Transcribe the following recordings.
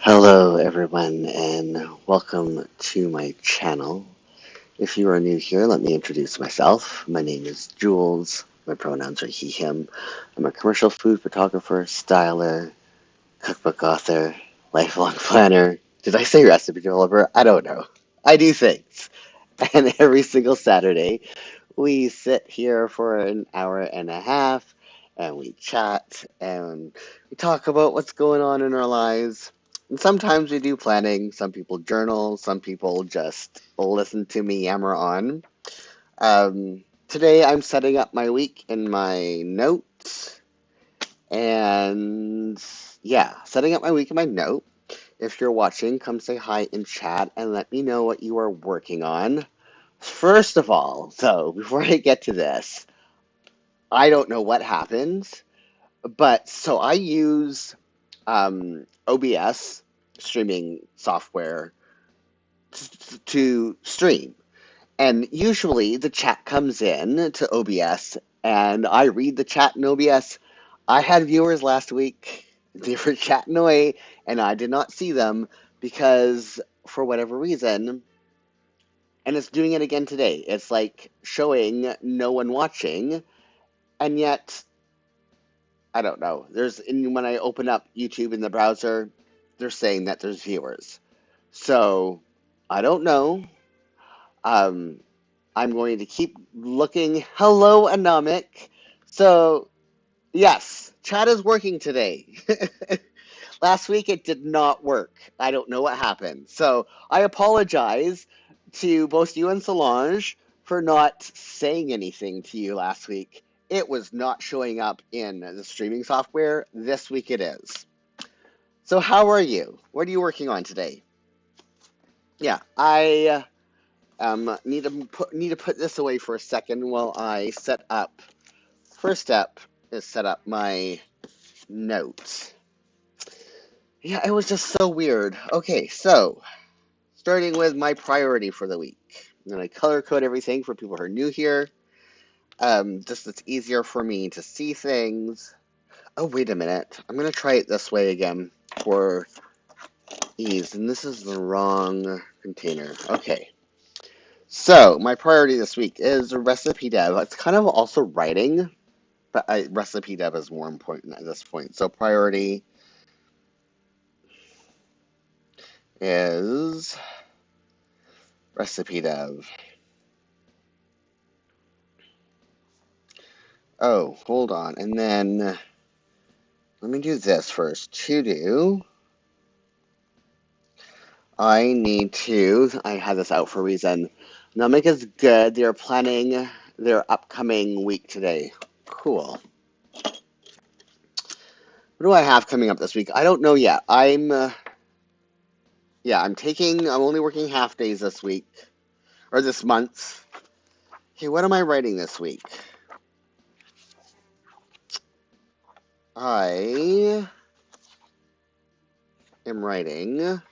Hello everyone and welcome to my channel. If you are new here, let me introduce myself. My name is Jules. My pronouns are he, him. I'm a commercial food photographer, styler, cookbook author, lifelong planner. Did I say recipe developer? I don't know. I do things. And every single Saturday, we sit here for an hour and a half and we chat and we talk about what's going on in our lives. And sometimes we do planning. Some people journal, some people just listen to me yammer on. Today I'm setting up my week in my notes and yeah, setting up my week in my note. If you're watching, come say hi in chat and let me know what you are working on. First of all, so before I get to this, I don't know what happens, but so I use OBS streaming software to stream. And usually the chat comes in to OBS and I read the chat in OBS. I had viewers last week, they were chatting away, and I did not see them because for whatever reason, and it's doing it again today. It's like showing no one watching, and yet I don't know. When I open up YouTube in the browser, they're saying that there's viewers. So I don't know. Um, I'm going to keep looking. Hello, Anomic. So yes, chat is working today. Last week it did not work. I don't know what happened. So I apologize to both you and Solange for not saying anything to you last week. It was not showing up in the streaming software. This week it is. So how are you? What are you working on today? Yeah, I need to put this away for a second while I set up. First step is set up my notes. Yeah, it was just so weird. Okay, so starting with my priority for the week. I'm going to color code everything for people who are new here. Just it's easier for me to see things. Oh, wait a minute. I'm going to try it this way again for ease. And this is the wrong container. Okay. So my priority this week is recipe dev. It's kind of also writing, but recipe dev is more important at this point. So priority is recipe dev. Oh, hold on. And then let me do this first. To do, I had this out for a reason. Namek is good. They're planning their upcoming week today. Cool. What do I have coming up this week? I don't know yet. I'm only working half days this week, or this month. Okay, what am I writing this week? I am writing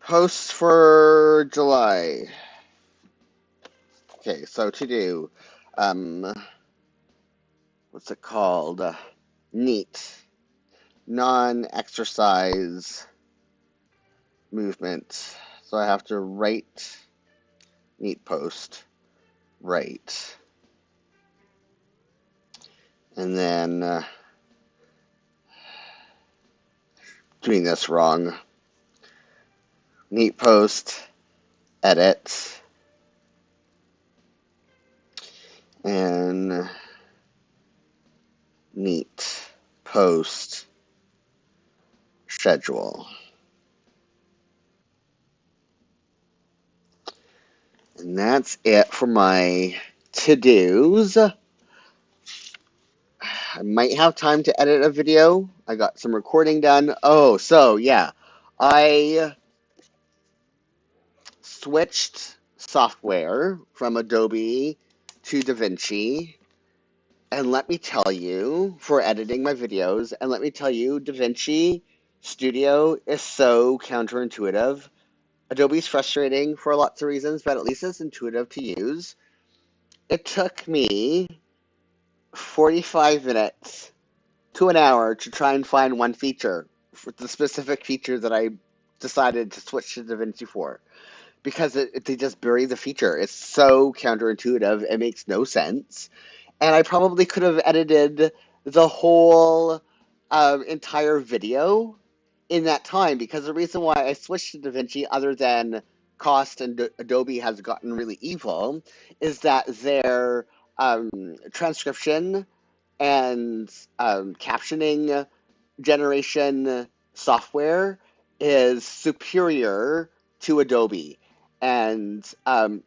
posts for July. Okay, so to do, what's it called? NEAT, non-exercise movement. So I have to write NEAT post, write, and then doing this wrong. NEAT post, edit, and NEAT post, schedule. And that's it for my to-dos. I might have time to edit a video. I got some recording done. Oh, so yeah, I switched software from Adobe to DaVinci. And let me tell you, for editing my videos, and let me tell you, DaVinci Studio is so counterintuitive. Adobe's frustrating for lots of reasons, but at least it's intuitive to use. It took me 45 minutes to an hour to try and find one feature, for the specific feature that I decided to switch to DaVinci for, because they just bury the feature. It's so counterintuitive, it makes no sense. And I probably could have edited the whole entire video in that time, because the reason why I switched to DaVinci, other than cost and Adobe has gotten really evil, is that their transcription and captioning generation software is superior to Adobe. And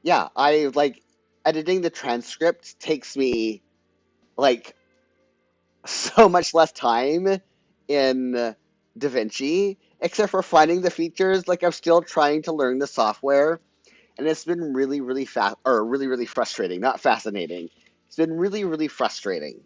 yeah, I like editing the transcript takes me like so much less time in DaVinci, except for finding the features. Like I'm still trying to learn the software, and it's been really, really fast or really, really frustrating. Not fascinating. It's been really, really frustrating.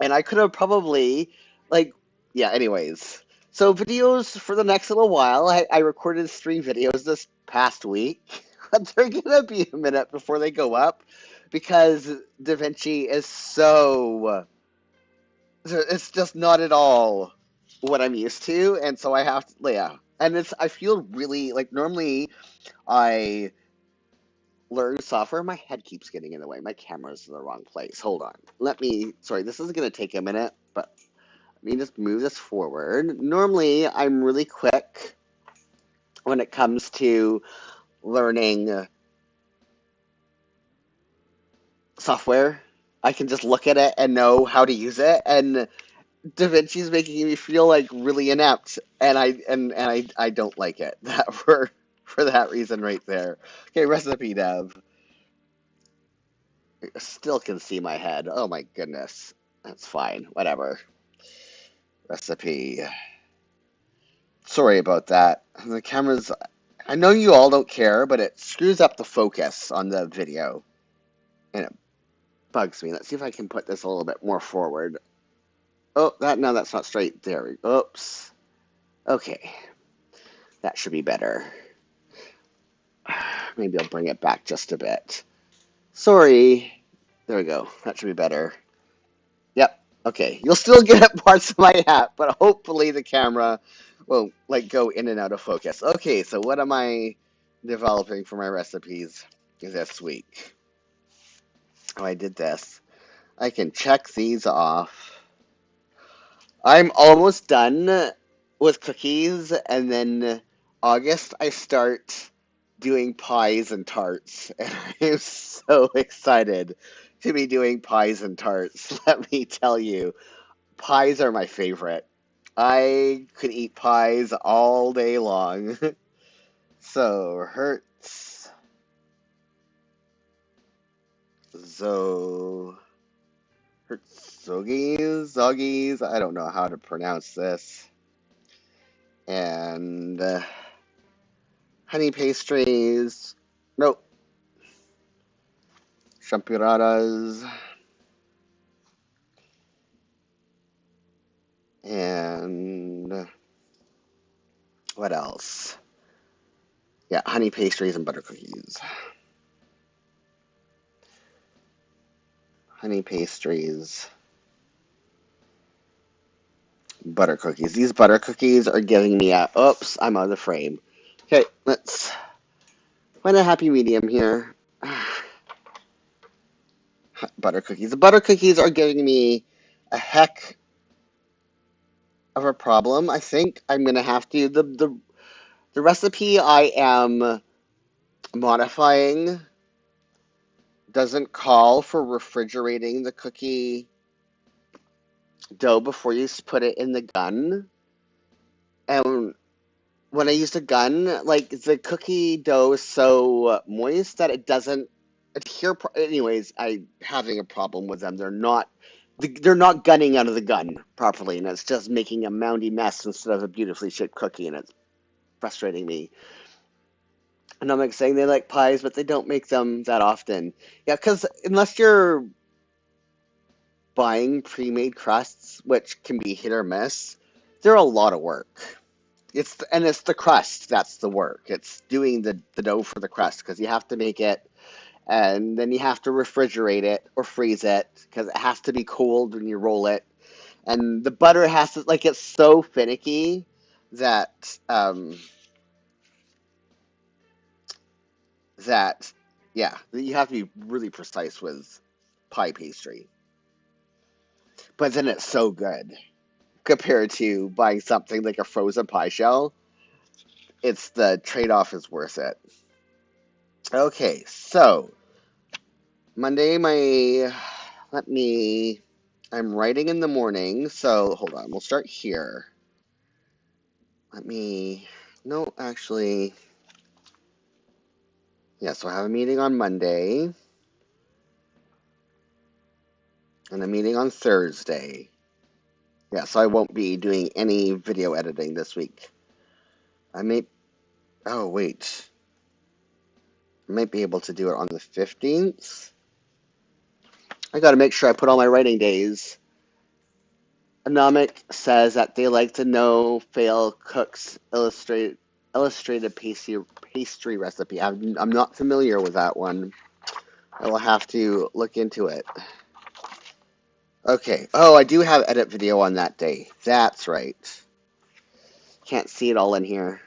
And I could have probably, like, yeah, anyways. So, videos for the next little while. I recorded 3 videos this past week. But they're gonna be a minute before they go up because DaVinci is so. It's just not at all what I'm used to. And so I have to, yeah. And I feel really like normally I learn software. My head keeps getting in the way. My camera's in the wrong place. Hold on. Sorry, this is gonna take a minute, but let me just move this forward. Normally, I'm really quick when it comes to learning software. I can just look at it and know how to use it, and DaVinci's making me feel like really inept, and I don't like it. That for that reason right there. Okay, recipe dev. I still can see my head. Oh my goodness. That's fine. Whatever. Recipe. Sorry about that. The camera's. I know you all don't care, but it screws up the focus on the video. And it bugs me. Let's see if I can put this a little bit more forward. Oh, no, that's not straight. There we go. Oops. Okay. That should be better. Maybe I'll bring it back just a bit. Sorry. There we go. That should be better. Yep. Okay. You'll still get parts of my hat, but hopefully the camera won't like go in and out of focus. Okay, so what am I developing for my recipes this week? Oh, I did this. I can check these off. I'm almost done with cookies, and then August I start doing pies and tarts, and I'm so excited to be doing pies and tarts. Let me tell you, pies are my favorite. I could eat pies all day long. So, Zo, Zoggies, I don't know how to pronounce this. And honey pastries. Nope. Champuradas. And what else? Yeah, honey pastries and butter cookies. Honey pastries, butter cookies. These butter cookies are giving me a. Oops, I'm out of the frame. Okay, let's find a happy medium here. Butter cookies. The butter cookies are giving me a heck of a problem. I think I'm gonna have to the recipe I am modifying doesn't call for refrigerating the cookie dough before you put it in the gun. And when I use a gun, like the cookie dough is so moist that it doesn't adhere. Anyways, I'm having a problem with them. They're not gunning out of the gun properly, and it's just making a moundy mess instead of a beautifully shaped cookie, and it's frustrating me. And I'm like saying they like pies, but they don't make them that often. Yeah, because unless you're buying pre-made crusts, which can be hit or miss, they're a lot of work. It's the crust that's the work. It's doing the dough for the crust because you have to make it and then you have to refrigerate it or freeze it because it has to be cold when you roll it. and the butter has to like it's so finicky that that yeah, you have to be really precise with pie pastry. But then it's so good compared to buying something like a frozen pie shell. It's the trade-off is worth it. Okay, so Monday, let me, I'm writing in the morning, so hold on, we'll start here. Let me, no, actually, yeah, so I have a meeting on Monday and a meeting on Thursday. Yeah, so I won't be doing any video editing this week. I may, oh, wait. I might be able to do it on the 15th. I gotta make sure I put all my writing days. Anomic says that they like to know Fail Cook's illustrated pastry recipe. I'm not familiar with that one. I will have to look into it. Okay. Oh, I do have edit video on that day. That's right. Can't see it all in here.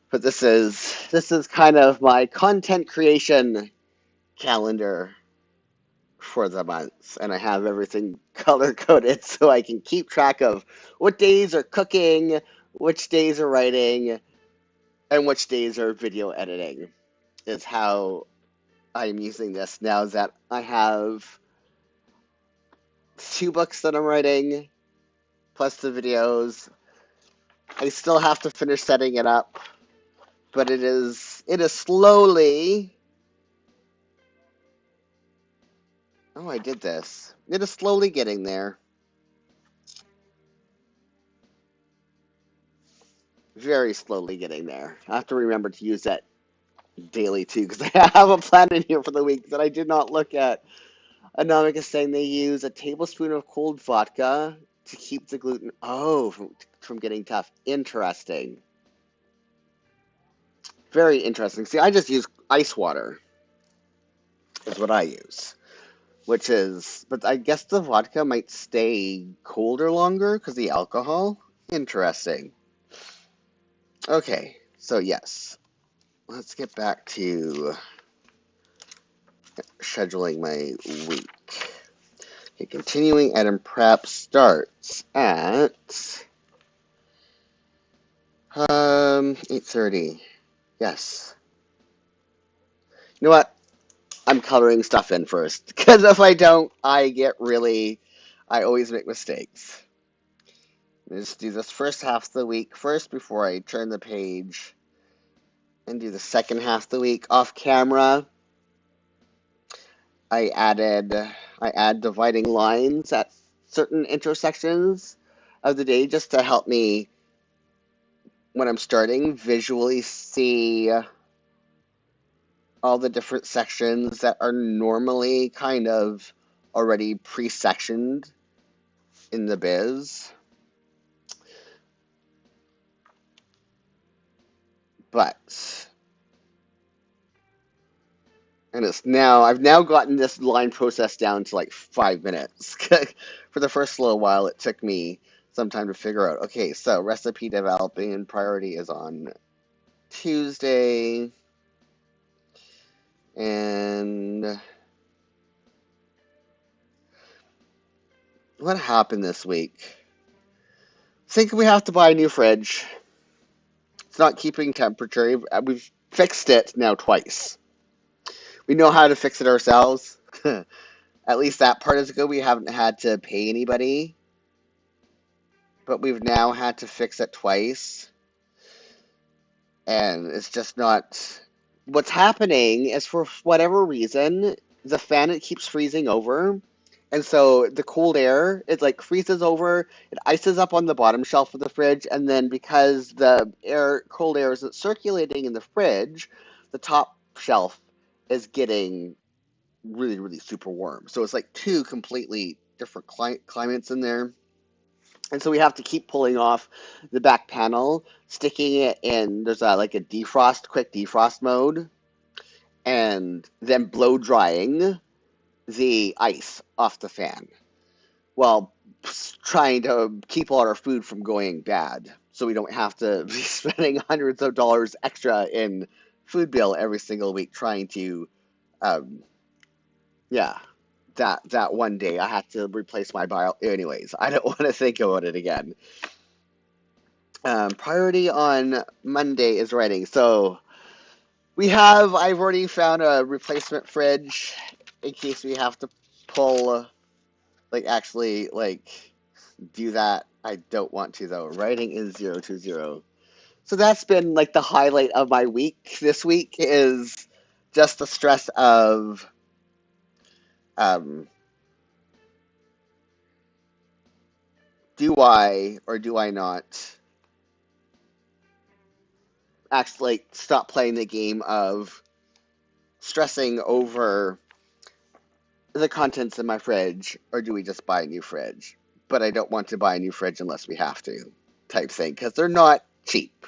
But this is kind of my content creation calendar for the months, and I have everything color coded so I can keep track of what days are cooking, which days are writing, and which days are video editing. Is how I'm using this now that I have 2 books that I'm writing, plus the videos. I still have to finish setting it up, but it is slowly. Oh, I did this. It is slowly getting there. Very slowly getting there. I have to remember to use that daily too, because I have a plan in here for the week that I did not look at. Anomic is saying they use a tablespoon of cold vodka to keep the gluten from getting tough. Interesting. Very interesting. See, I just use ice water is what I use, but I guess the vodka might stay colder longer because the alcohol. Interesting. Okay, so yes, let's get back to scheduling my week. Okay, continuing edit prep starts at 8:30. Yes. You know what? I'm coloring stuff in first because if I don't, I always make mistakes. Let's do this first half of the week first before I turn the page and do the second half of the week off camera. I add dividing lines at certain intersections of the day just to help me when I'm starting visually see all the different sections that are normally kind of already pre-sectioned in the biz. But I've now gotten this line process down to like 5 minutes. For the first little while, it took me some time to figure out, okay, so recipe developing and priority is on Tuesday. And what happened this week? I think we have to buy a new fridge. It's not keeping temperature. We've fixed it now twice. We know how to fix it ourselves. At least that part is good. We haven't had to pay anybody, but we've now had to fix it twice. And it's just not. What's happening is for whatever reason, the fan it keeps freezing over. And so the cold air, it like freezes over, it ices up on the bottom shelf of the fridge, and then because the cold air isn't circulating in the fridge, the top shelf is getting really, really super warm. So it's like 2 completely different climates in there. And so we have to keep pulling off the back panel, sticking it in, there's like a quick defrost mode, and then blow drying the ice off the fan. Well, trying to keep all our food from going bad, so we don't have to be spending hundreds of dollars extra in food bill every single week trying to, um, yeah, that one day I had to replace my bio. Anyways, I don't want to think about it again. Priority on Monday is writing. So I've already found a replacement fridge in case we have to pull, like, actually, like, do that. I don't want to, though. Writing is 020. So that's been, like, the highlight of my week this week is just the stress of, um, do I or do I not actually, like, stop playing the game of stressing over the contents in my fridge, or do we just buy a new fridge? But I don't want to buy a new fridge unless we have to, type thing, because they're not cheap.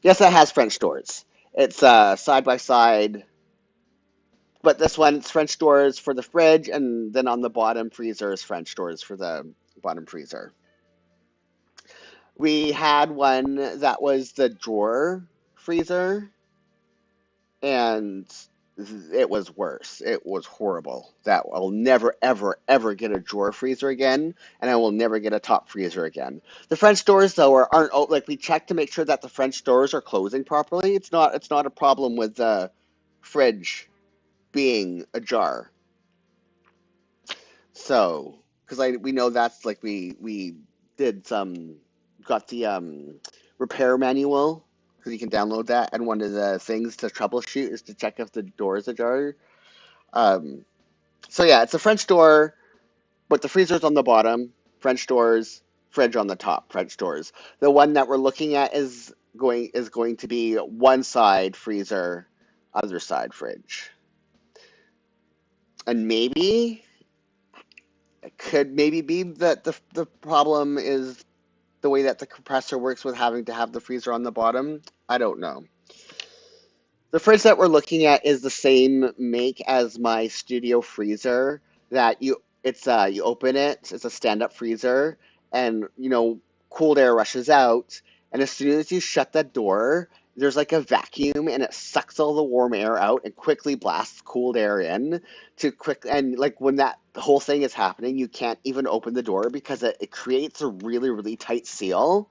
Yes, it has French doors. It's side by side, but this one's French doors for the fridge, and then on the bottom freezer is French doors for the bottom freezer. We had one that was the drawer freezer, and it was worse. It was horrible. That I'll never, ever, ever get a drawer freezer again, and I will never get a top freezer again. The French doors, though, aren't like we check to make sure that the French doors are closing properly. It's not a problem with the fridge being ajar. So, because we know that's like we did some got the repair manual because you can download that, and one of the things to troubleshoot is to check if the door is ajar. Um, so yeah, it's a French door, but the freezer's on the bottom. French doors, fridge on the top. French doors. The one that we're looking at is going to be one side freezer, other side fridge, and maybe it could maybe be that the problem is the way that the compressor works with having to have the freezer on the bottom. I don't know. The fridge that we're looking at is the same make as my studio freezer that you open it, it's a stand-up freezer, and cold air rushes out, and as soon as you shut that door, there's like a vacuum and it sucks all the warm air out and quickly blasts cold air in to quick and like when that whole thing is happening, you can't even open the door because it creates a really, really tight seal,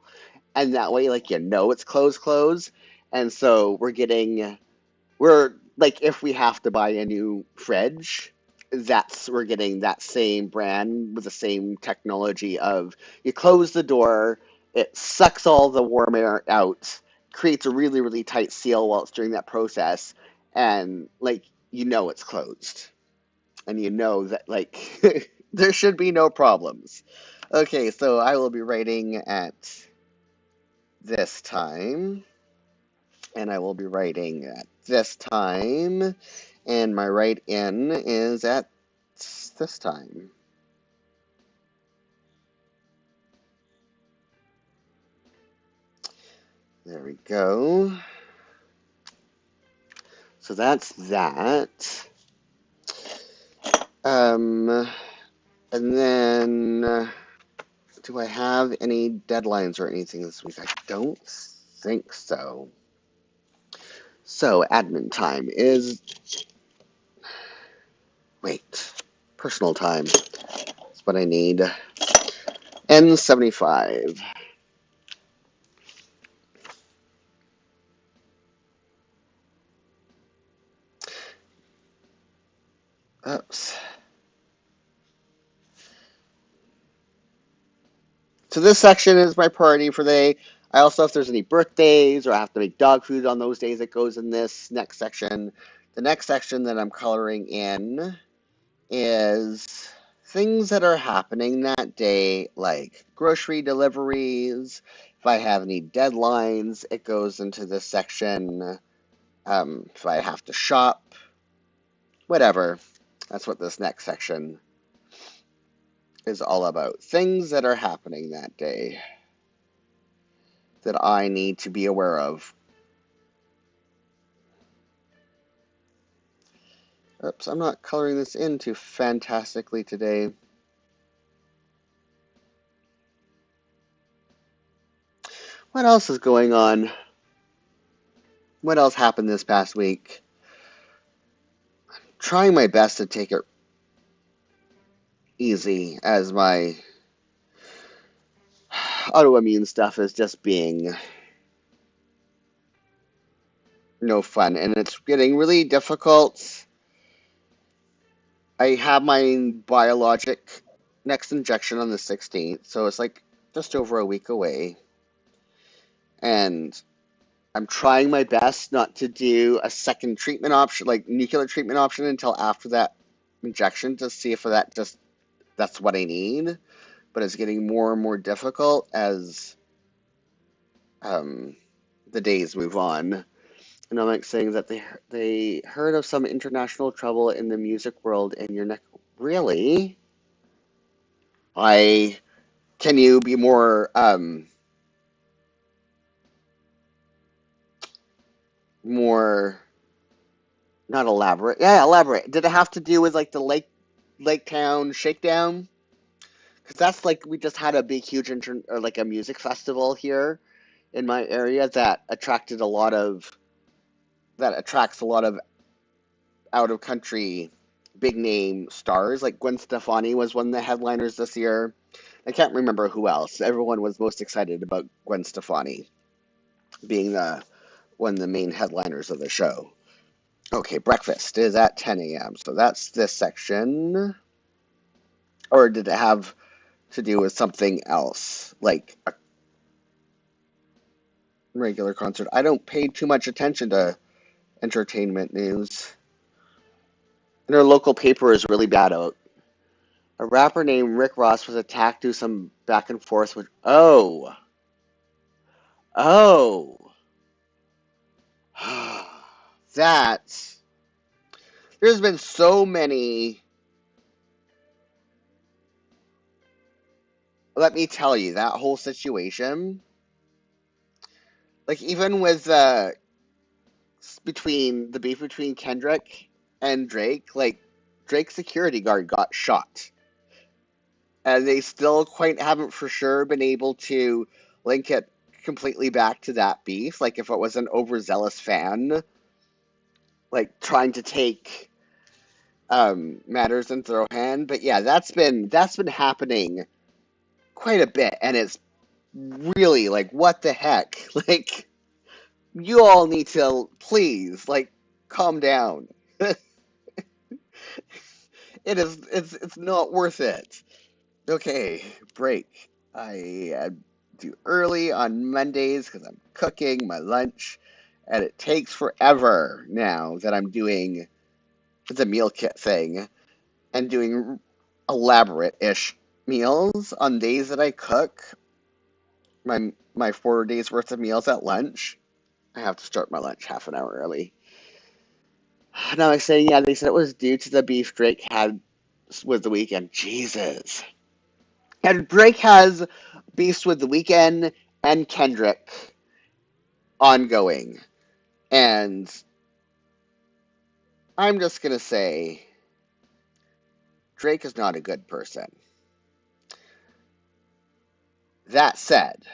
and that way like it's closed. And so we're like if we have to buy a new fridge, we're getting that same brand with the same technology of you close the door, it sucks all the warm air out, creates a really, really tight seal while it's doing that process, and like it's closed. And that like there should be no problems. Okay, so I will be writing at this time. And I will be writing at this time, and my write-in is at this time. There we go. So that's that. And then, do I have any deadlines or anything this week? I don't think so. So, admin time is, wait, personal time. That's what I need. N75. Oops. So this section is my priority for the day. I also, if there's any birthdays or I have to make dog food on those days, it goes in this next section. The next section that I'm coloring in is things that are happening that day, like grocery deliveries. If I have any deadlines, it goes into this section. If I have to shop, whatever. That's what this next section is all about. Things that are happening that day that I need to be aware of. Oops, I'm not coloring this in too fantastically today. What else is going on? What else happened this past week? Trying my best to take it easy as my autoimmune stuff is just being no fun, and it's getting really difficult. I have my biologic next injection on the 16th, so it's like just over a week away. And I'm trying my best not to do a second treatment option, like nuclear treatment option, until after that injection to see if that's what I need. But it's getting more and more difficult as um, the days move on. And I'm like saying that they heard of some international trouble in the music world in your neck. Really? I Can you be more not elaborate? Yeah, elaborate. Did it have to do with like the Lake Town Shakedown? Because that's like we just had a big, huge or like a music festival here in my area that attracts a lot of out of country big name stars. Like Gwen Stefani was one of the headliners this year. I can't remember who else. Everyone was most excited about Gwen Stefani being the one of the main headliners of the show. Okay, breakfast is at 10 a.m. So that's this section. Or did it have to do with something else, like a regular concert? I don't pay too much attention to entertainment news. And our local paper is really bad out. A rapper named Rick Ross was attacked due to some back and forth with. Oh, oh, that. There's been so many. Let me tell you, that whole situation. Like even with between the beef between Kendrick and Drake, like Drake's security guard got shot, and they still quite haven't for sure been able to link it completely back to that beef. Like if it was an overzealous fan, like trying to take matters into their own hand. But yeah, that's been happening quite a bit, and it's really like what the heck? Like you all need to please like calm down. It's not worth it. Okay, break. I do early on Mondays because I'm cooking my lunch, and it takes forever now that I'm doing the meal kit thing and doing elaborate-ish meals on days that I cook my 4 days worth of meals at lunch. I have to start my lunch half an hour early. Now I say, yeah, they said it was due to the beef Drake had with the weekend. Jesus. And Drake has beefs with the weekend and Kendrick ongoing. And I'm just gonna say Drake is not a good person. That said,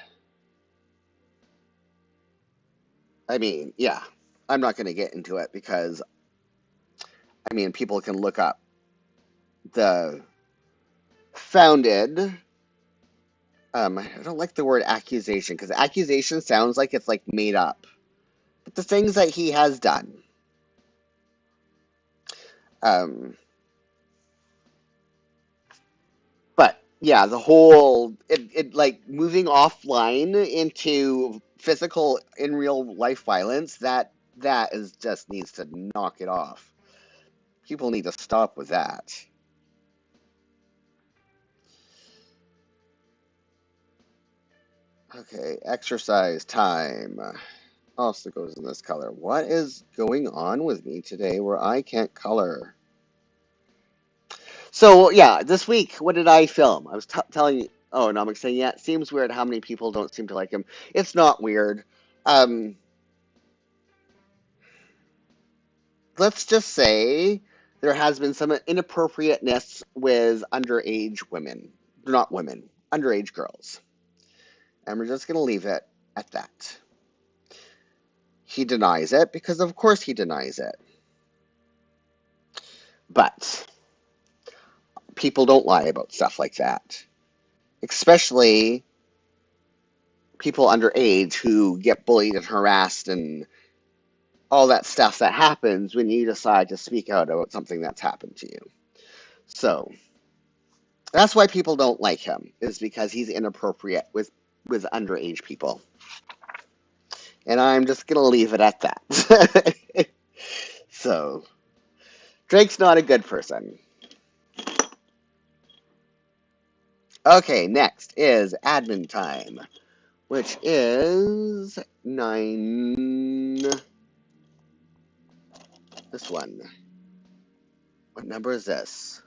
I mean, yeah, I'm not gonna get into it because I mean people can look up the founded I don't like the word accusation because accusation sounds like it's like made up. But the things that he has done, um, but yeah, the whole it like moving offline into physical in real life violence, that is just needs to knock it off. People need to stop with that. Okay, exercise time also goes in this color. What is going on with me today where I can't color? So yeah, this week, what did I film? I was telling you. Oh, no, I'm saying yeah. It seems weird how many people don't seem to like him. It's not weird. Um, let's just say there has been some inappropriateness with underage women, not women, underage girls, and we're just gonna leave it at that. He denies it because, of course, he denies it. But people don't lie about stuff like that, especially people underage who get bullied and harassed and all that stuff that happens when you decide to speak out about something that's happened to you. So that's why people don't like him, is because he's inappropriate with underage people. And I'm just going to leave it at that. So, Drake's not a good person. Okay, next is admin time, which is 9. This one. What number is this?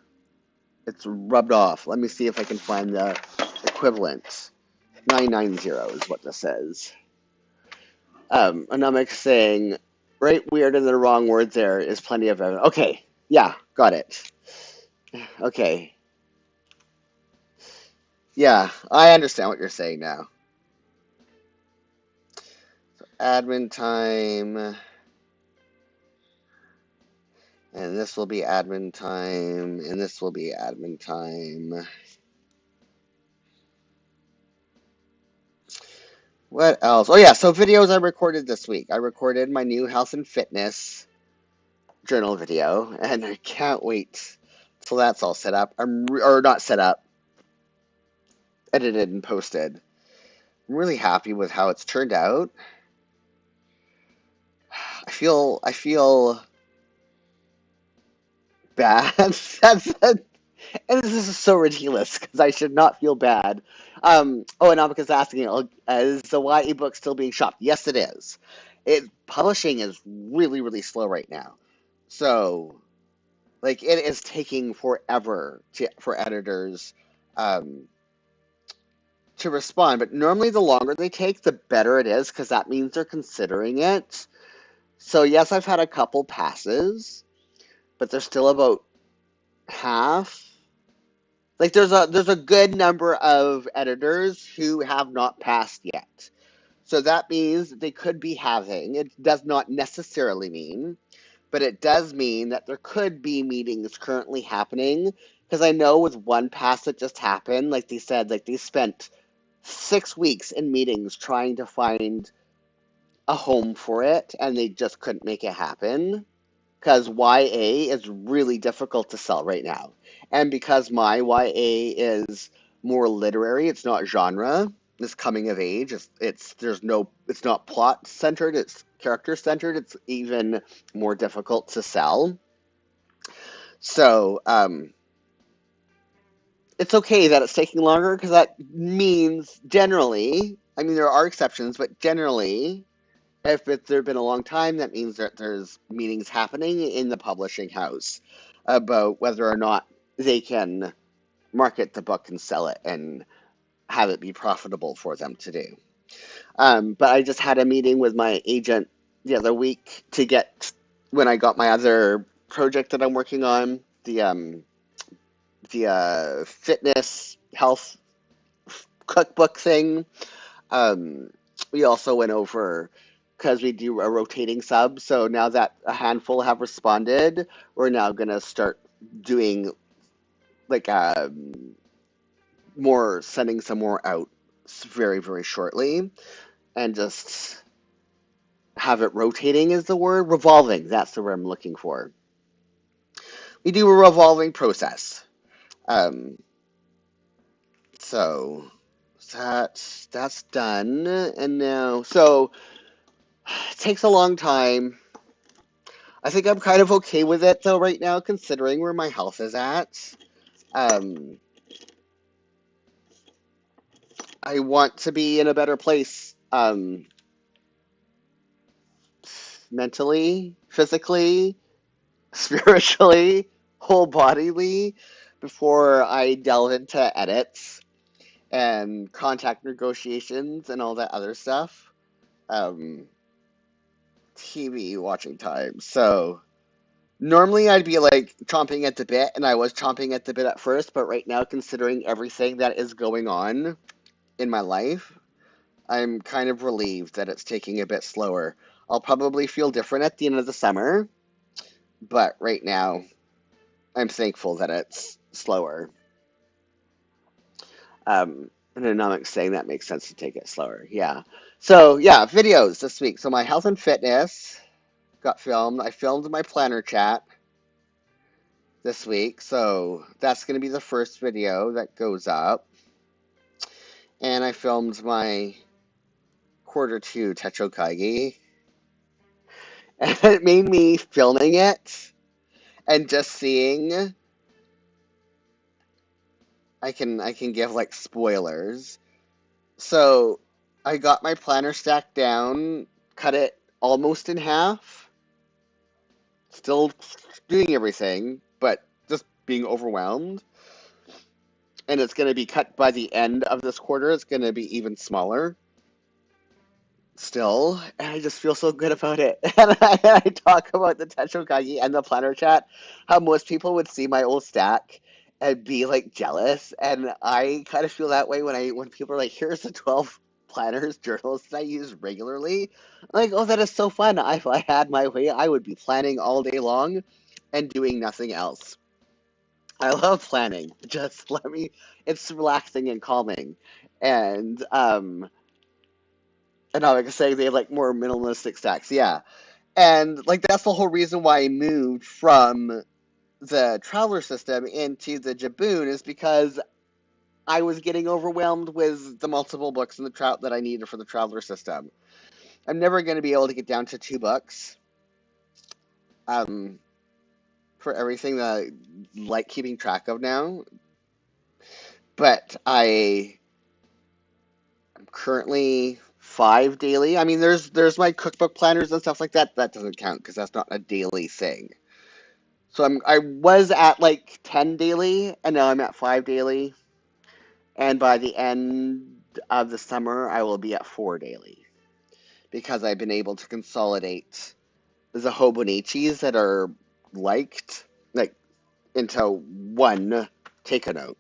It's rubbed off. Let me see if I can find the equivalent. 990 is what this says. Anomic saying, right weird and the wrong words there is plenty of evidence. Okay, yeah, got it. Okay. Yeah, I understand what you're saying now. So admin time. And this will be admin time. And this will be admin time. What else? Oh, yeah, so videos I recorded this week. I recorded my new health and fitness journal video, and I can't wait till that's all set up. Or not set up, edited and posted. I'm really happy with how it's turned out. I feel bad. And this is so ridiculous because I should not feel bad. Oh, and Amika's asking, is the YA book still being shopped? Yes, it is. Publishing is really, really slow right now. So, like, it is taking forever for editors um, to respond. But normally, the longer they take, the better it is because that means they're considering it. So, yes, I've had a couple passes, but there's still about half. Like there's a good number of editors who have not passed yet. So that means that they could be having, it does not necessarily mean, but it does mean that there could be meetings currently happening. Because I know with one pass that just happened, like they said, like they spent 6 weeks in meetings trying to find a home for it, and they just couldn't make it happen because YA is really difficult to sell right now. And because my YA is more literary, it's not genre, it's coming of age, it's not plot centered, it's character centered, it's even more difficult to sell. So, it's okay that it's taking longer because that means generally, I mean, there are exceptions, but generally, if there been a long time, that means that there's meetings happening in the publishing house about whether or not they can market the book and sell it and have it be profitable for them to do. But I just had a meeting with my agent the other week to get when I got my other project that I'm working on, the fitness health cookbook thing. Um, we also went over because we do a rotating sub. So now that a handful have responded, we're now gonna start doing like more sending some more out very very shortly, and just have it rotating is the word revolving. That's the word I'm looking for. We do a revolving process. Um, so that's done, and now it takes a long time. I think I'm kind of okay with it though right now, considering where my health is at. Um, I want to be in a better place, mentally, physically, spiritually, whole bodily, before I delve into edits and contract negotiations and all that other stuff. Um, TV watching time. So normally I'd be like chomping at the bit, and I was chomping at the bit at first, but right now, considering everything that is going on in my life, I'm kind of relieved that it's taking a bit slower. I'll probably feel different at the end of the summer, but right now I'm thankful that it's slower. An anomic saying that makes sense to take it slower. Yeah. So yeah, videos this week. So my health and fitness got filmed. I filmed my planner chat this week, so that's going to be the first video that goes up. And I filmed my Q2 Techo Kaigi, and it made me filming it and just seeing. I can give like spoilers. So I got my planner stack down, cut it almost in half, still doing everything, but just being overwhelmed. And it's going to be cut by the end of this quarter. It's going to be even smaller still. And I just feel so good about it. And I talk about the Tetrokagi and the planner chat, how most people would see my old stack and be like jealous. And I kind of feel that way when people are like, here's the 12 planners, journals that I use regularly. I'm like, oh, that is so fun. If I had my way, I would be planning all day long and doing nothing else. I love planning. Just let me, it's relaxing and calming. And and I was saying they have like more minimalistic stacks, yeah. And like that's the whole reason why I moved from the Traveler system into the Jibun is because I was getting overwhelmed with the multiple books in the trout that I needed for the Traveler system. I'm never going to be able to get down to 2 books um, for everything that I like keeping track of now. But I'm currently 5 daily. I mean, there's my cookbook planners and stuff like that. That doesn't count because that's not a daily thing. So I was at like 10 daily, and now I'm at 5 daily. And by the end of the summer, I will be at 4 daily because I've been able to consolidate the Hobonichis that are liked like into one take a note.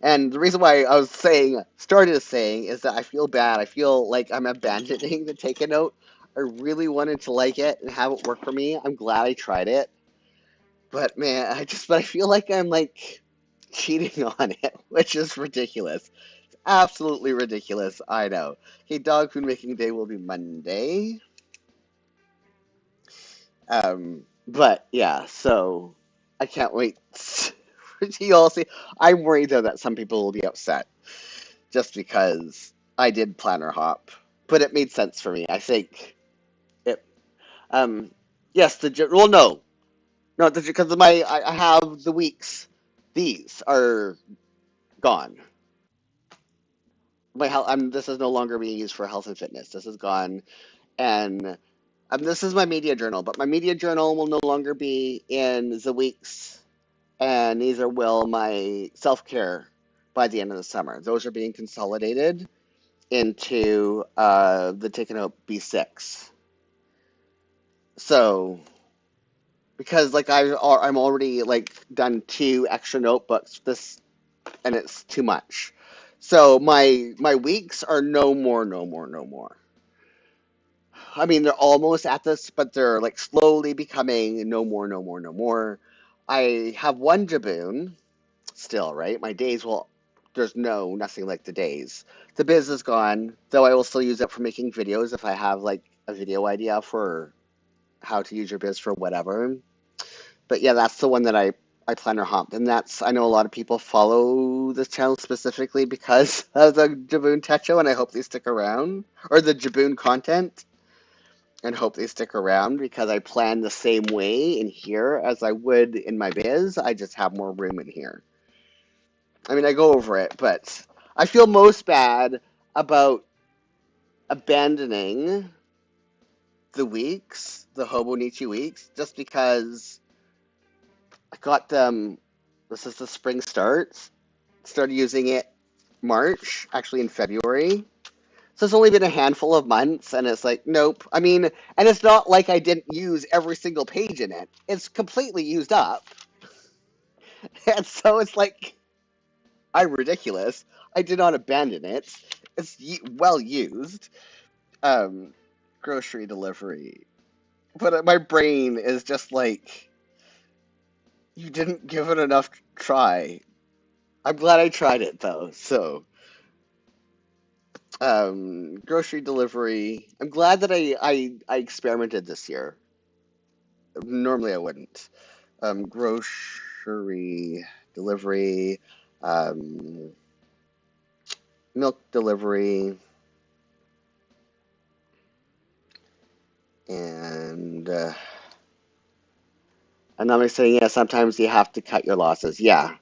And the reason why I was started saying, is that I feel bad. I feel like I'm abandoning the take a note. I really wanted to like it and have it work for me. I'm glad I tried it. But man, but I feel like I'm like cheating on it, which is ridiculous. It's absolutely ridiculous. I know. Okay, dog food making day will be Monday. But yeah, so I can't wait for you all see. I'm worried though that some people will be upset just because I did planner hop, but it made sense for me. I think it. Um, yes, well, no, because of I have the weeks. These are gone. My health. This is no longer being used for health and fitness. This is gone, and this is my media journal. But my media journal will no longer be in the weeks, and neither will my self care by the end of the summer. Those are being consolidated into the Taken Out B6. So because like I'm already like done 2 extra notebooks this, and it's too much. So my weeks are no more, no more, no more. I mean, they're almost at this, but they're like slowly becoming no more, no more, no more. I have one Jabun still, right? My days will, there's nothing like the days. The biz is gone, though I will still use it for making videos if I have like a video idea for how to use your biz for whatever. But yeah, that's the one that I planner hopped. And I know a lot of people follow this channel specifically because of the Jibun Techo, and I hope they stick around, or the Jibun content, and hope they stick around because I plan the same way in here as I would in my biz. I just have more room in here. I mean, I go over it, but I feel most bad about abandoning the Hobonichi weeks, just because I got them. This is the spring start. Started using it March, actually in February. So it's only been a handful of months, and it's like, nope. I mean, and it's not like I didn't use every single page in it. It's completely used up. And so it's like, I'm ridiculous. I did not abandon it. it's well used. Um, Grocery delivery. But my brain is just like, you didn't give it enough try. I'm glad I tried it though. So, grocery delivery. I'm glad that I experimented this year. Normally I wouldn't. Grocery delivery, um, milk delivery, and I'm saying, yeah, sometimes you have to cut your losses. Yeah.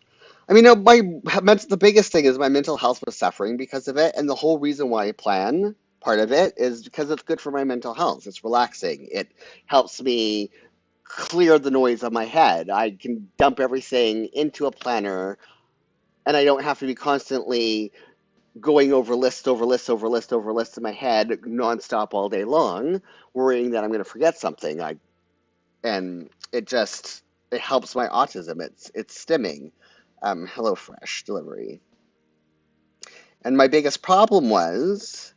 I mean, no, the biggest thing is my mental health was suffering because of it, and the whole reason why I plan, part of it, is because it's good for my mental health. It's relaxing. It helps me clear the noise of my head. I can dump everything into a planner, and I don't have to be constantly going over list over list over list over list in my head nonstop all day long, worrying that I'm going to forget something. And it helps my autism. It's stimming. HelloFresh delivery. And my biggest problem was,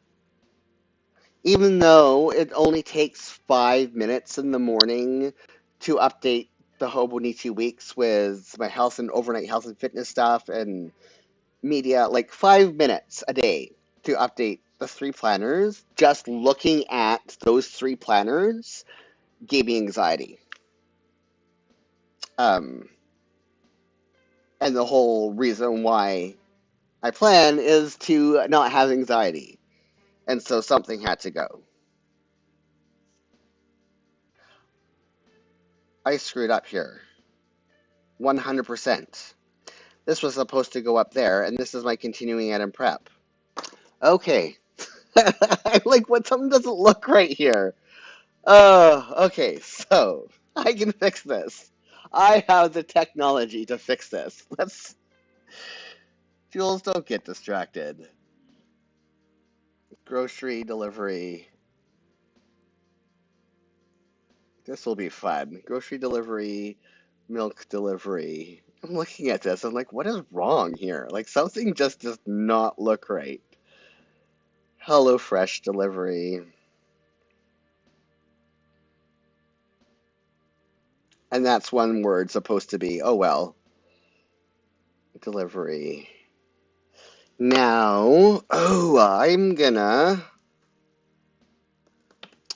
even though it only takes 5 minutes in the morning to update the Hobonichi weeks with my health and overnight health and fitness stuff and media, like 5 minutes a day to update the three planners, just looking at those three planners gave me anxiety. Um, and the whole reason why I plan is to not have anxiety. And so something had to go. I screwed up here. 100%. This was supposed to go up there, and this is my continuing ed and prep. Okay. I'm like, what? Something doesn't look right here. Okay, so I can fix this. I have the technology to fix this. Jules, don't get distracted. Grocery delivery. This will be fun. Grocery delivery, milk delivery. I'm looking at this. I'm like, what is wrong here? Like, something just does not look right. HelloFresh delivery. And that's one word supposed to be, oh well, delivery. Now, I'm gonna,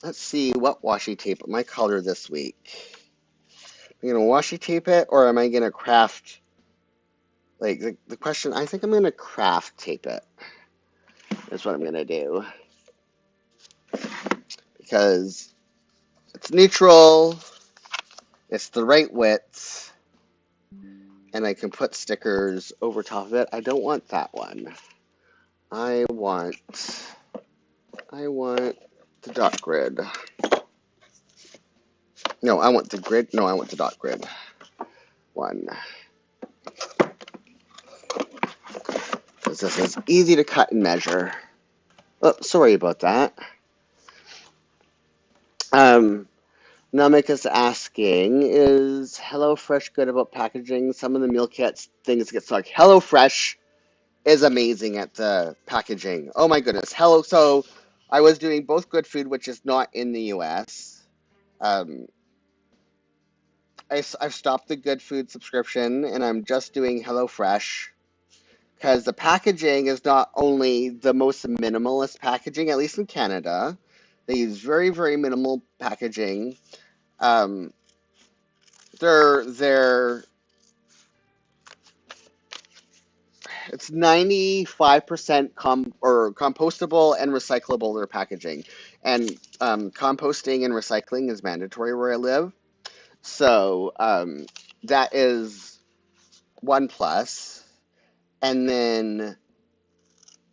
let's see what washi tape my color this week. Am I gonna washi tape it, or am I gonna craft, like, the question, I think I'm gonna craft tape it. That's what I'm gonna do. Because it's neutral, it's the right width, and I can put stickers over top of it. I don't want that one. I want the dot grid. No, I want the grid. No, I want the dot grid one. Because this is easy to cut and measure. Oh, sorry about that. Namek is asking, is HelloFresh good about packaging? Some of the meal kits things get stuck. HelloFresh is amazing at the packaging. Oh my goodness. So I was doing both Good Food, which is not in the US. Um, I've stopped the Good Food subscription, and I'm just doing HelloFresh because the packaging is not only the most minimalist packaging, at least in Canada. They use very, very minimal packaging. Um, they're it's 95% compostable and recyclable, their packaging, and composting and recycling is mandatory where I live. So that is one plus. And then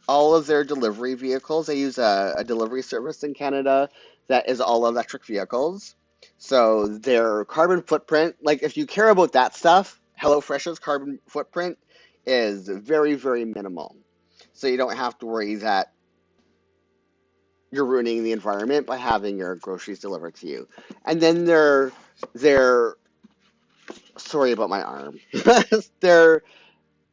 all of their delivery vehicles, they use a delivery service in Canada that is all electric vehicles. So their carbon footprint, like if you care about that stuff, HelloFresh's carbon footprint is very, very minimal. So you don't have to worry that you're ruining the environment by having your groceries delivered to you. And then their sorry about my arm. their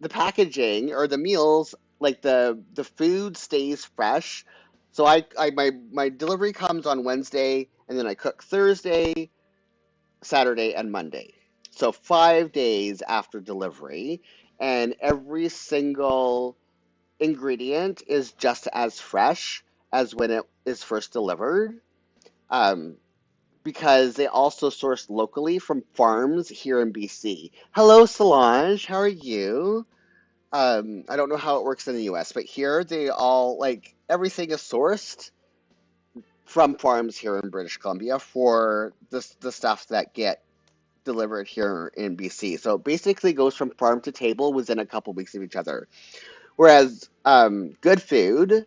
The packaging or the meals like the food stays fresh. So my delivery comes on Wednesday, and then I cook Thursday, Saturday, and Monday. So 5 days after delivery, and every single ingredient is just as fresh as when it is first delivered. Um, because they also source locally from farms here in BC. Hello, Solange. How are you? I don't know how it works in the US, but here they all like everything is sourced from farms here in British Columbia for the stuff that get delivered here in BC. So it basically goes from farm to table within a couple weeks of each other. Whereas good food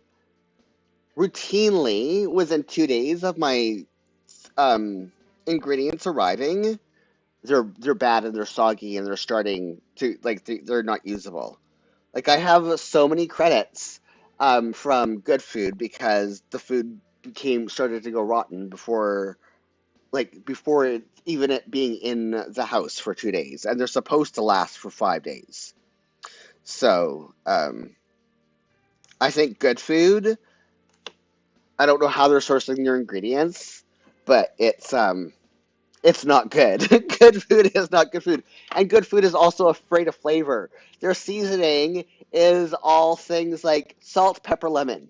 routinely within 2 days of my um, ingredients arriving, they're bad and they're soggy and they're starting to like they're not usable. Like I have so many credits from good food because the food became started to go rotten before it, even it being in the house for 2 days, and they're supposed to last for 5 days. So I think good food. I don't know how they're sourcing their ingredients, but it's not good. Good food is not good food. And good food is also afraid of flavor. Their seasoning is all things like salt, pepper, lemon.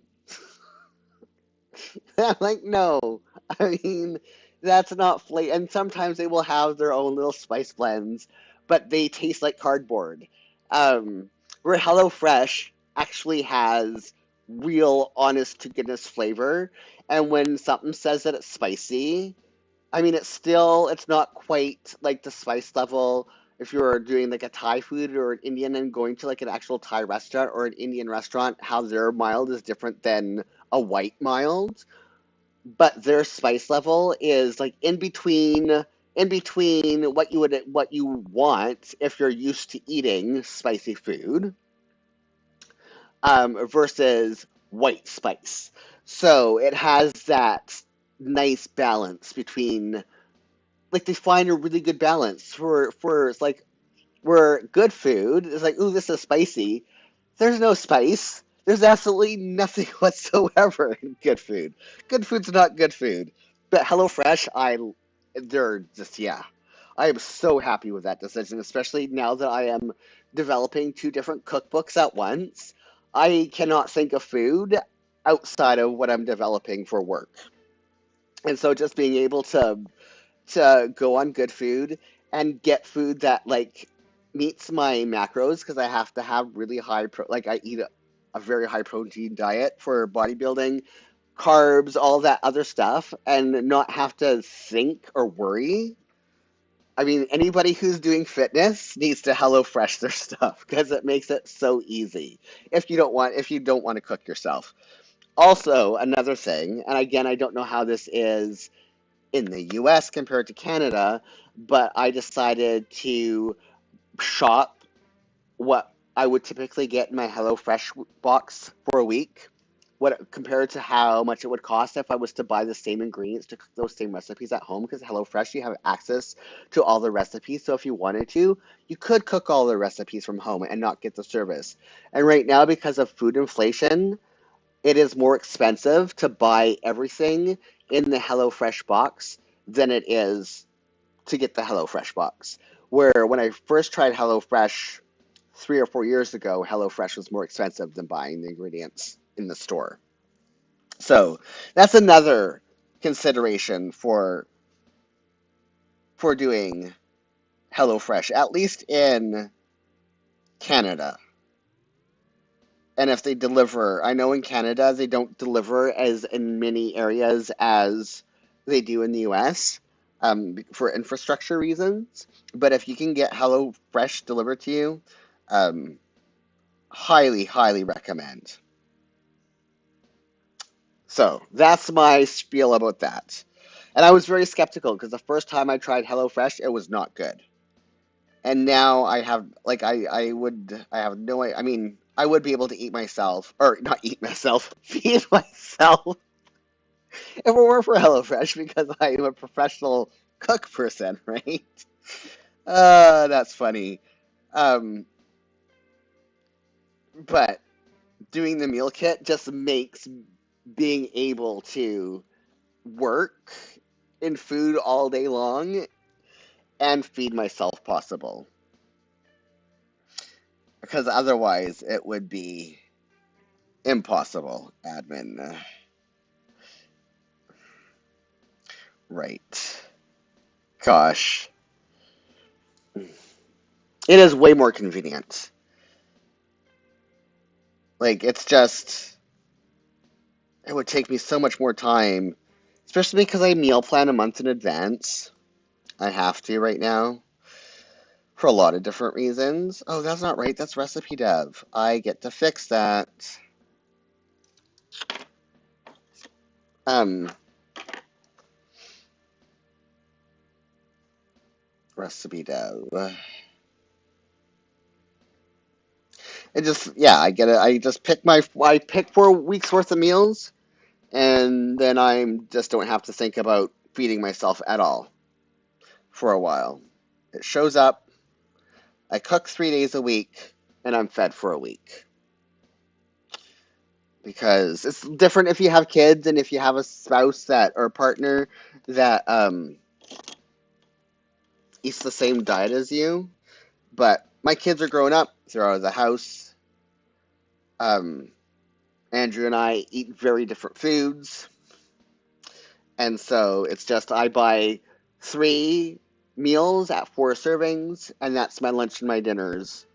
I'm like, no. I mean, that's not flavor. And sometimes they will have their own little spice blends, but they taste like cardboard. Where HelloFresh actually has real, honest to goodness flavor. And when something says that it's spicy, I mean, it's not quite like the spice level if you're doing like a Thai food or an Indian and going to like an actual Thai restaurant or an Indian restaurant, how their mild is different than a white mild, but their spice level is like in between what you want if you're used to eating spicy food versus white spice. So it has that nice balance between like they find a really good balance for it's like where good food is like, ooh, this is spicy. There's no spice. There's absolutely nothing whatsoever in good food. Good food's not good food. But HelloFresh, they're just, yeah. I am so happy with that decision, especially now that I am developing two different cookbooks at once. I cannot think of food outside of what I'm developing for work. And so just being able to go on good food and get food that like meets my macros because I have to have really like I eat a very high protein diet for bodybuilding, carbs, all that other stuff, and not have to think or worry. I mean, anybody who's doing fitness needs to HelloFresh their stuff because it makes it so easy if you don't want to cook yourself. Also, another thing, and again, I don't know how this is in the US compared to Canada, but I decided to shop what I would typically get in my HelloFresh box for a week, what compared to how much it would cost if I was to buy the same ingredients to cook those same recipes at home. Because HelloFresh, you have access to all the recipes, so if you wanted to, you could cook all the recipes from home and not get the service. And right now, because of food inflation, it is more expensive to buy everything in the HelloFresh box than it is to get the HelloFresh box. Where when I first tried HelloFresh 3 or 4 years ago, HelloFresh was more expensive than buying the ingredients in the store. So that's another consideration for doing HelloFresh, at least in Canada. And if they deliver, I know in Canada they don't deliver as in many areas as they do in the US for infrastructure reasons. But if you can get HelloFresh delivered to you, um, highly, highly recommend. So that's my spiel about that. And I was very skeptical because the first time I tried HelloFresh, it was not good. And now I have like I have no I mean I would be able to eat myself or not eat myself feed myself if it weren't for HelloFresh because I am a professional cook person, right? That's funny. Um, but doing the meal kit just makes being able to work in food all day long and feed myself possible. Because otherwise it would be impossible, admin. Right. Gosh. It is way more convenient. Like, it's just, it would take me so much more time, especially because I meal plan a month in advance. I have to right now for a lot of different reasons. Oh, that's not right. That's recipe dev. I get to fix that. Um, Recipe dev. It just, yeah, I get it. I pick 4 weeks worth of meals, and then I just don't have to think about feeding myself at all for a while. It shows up, I cook 3 days a week, and I'm fed for a week. Because it's different if you have kids and if you have a spouse that or a partner that eats the same diet as you. But my kids are growing up, they're out of the house. Um, Andrew and I eat very different foods. And so it's just I buy 3 meals at 4 servings, and that's my lunch and my dinners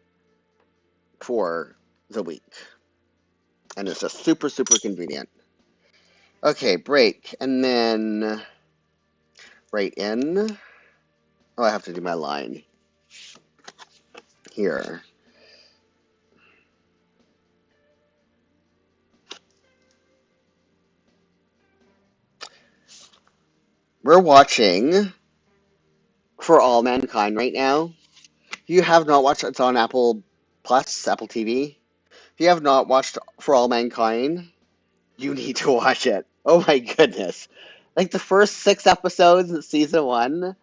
for the week. And it's just super, super convenient. Okay, break. And then right in. Oh, I have to do my line here. We're watching For All Mankind right now. If you have not watched, it's on Apple Plus, Apple TV. If you have not watched For All Mankind, you need to watch it. Oh my goodness. Like the first 6 episodes in season 1,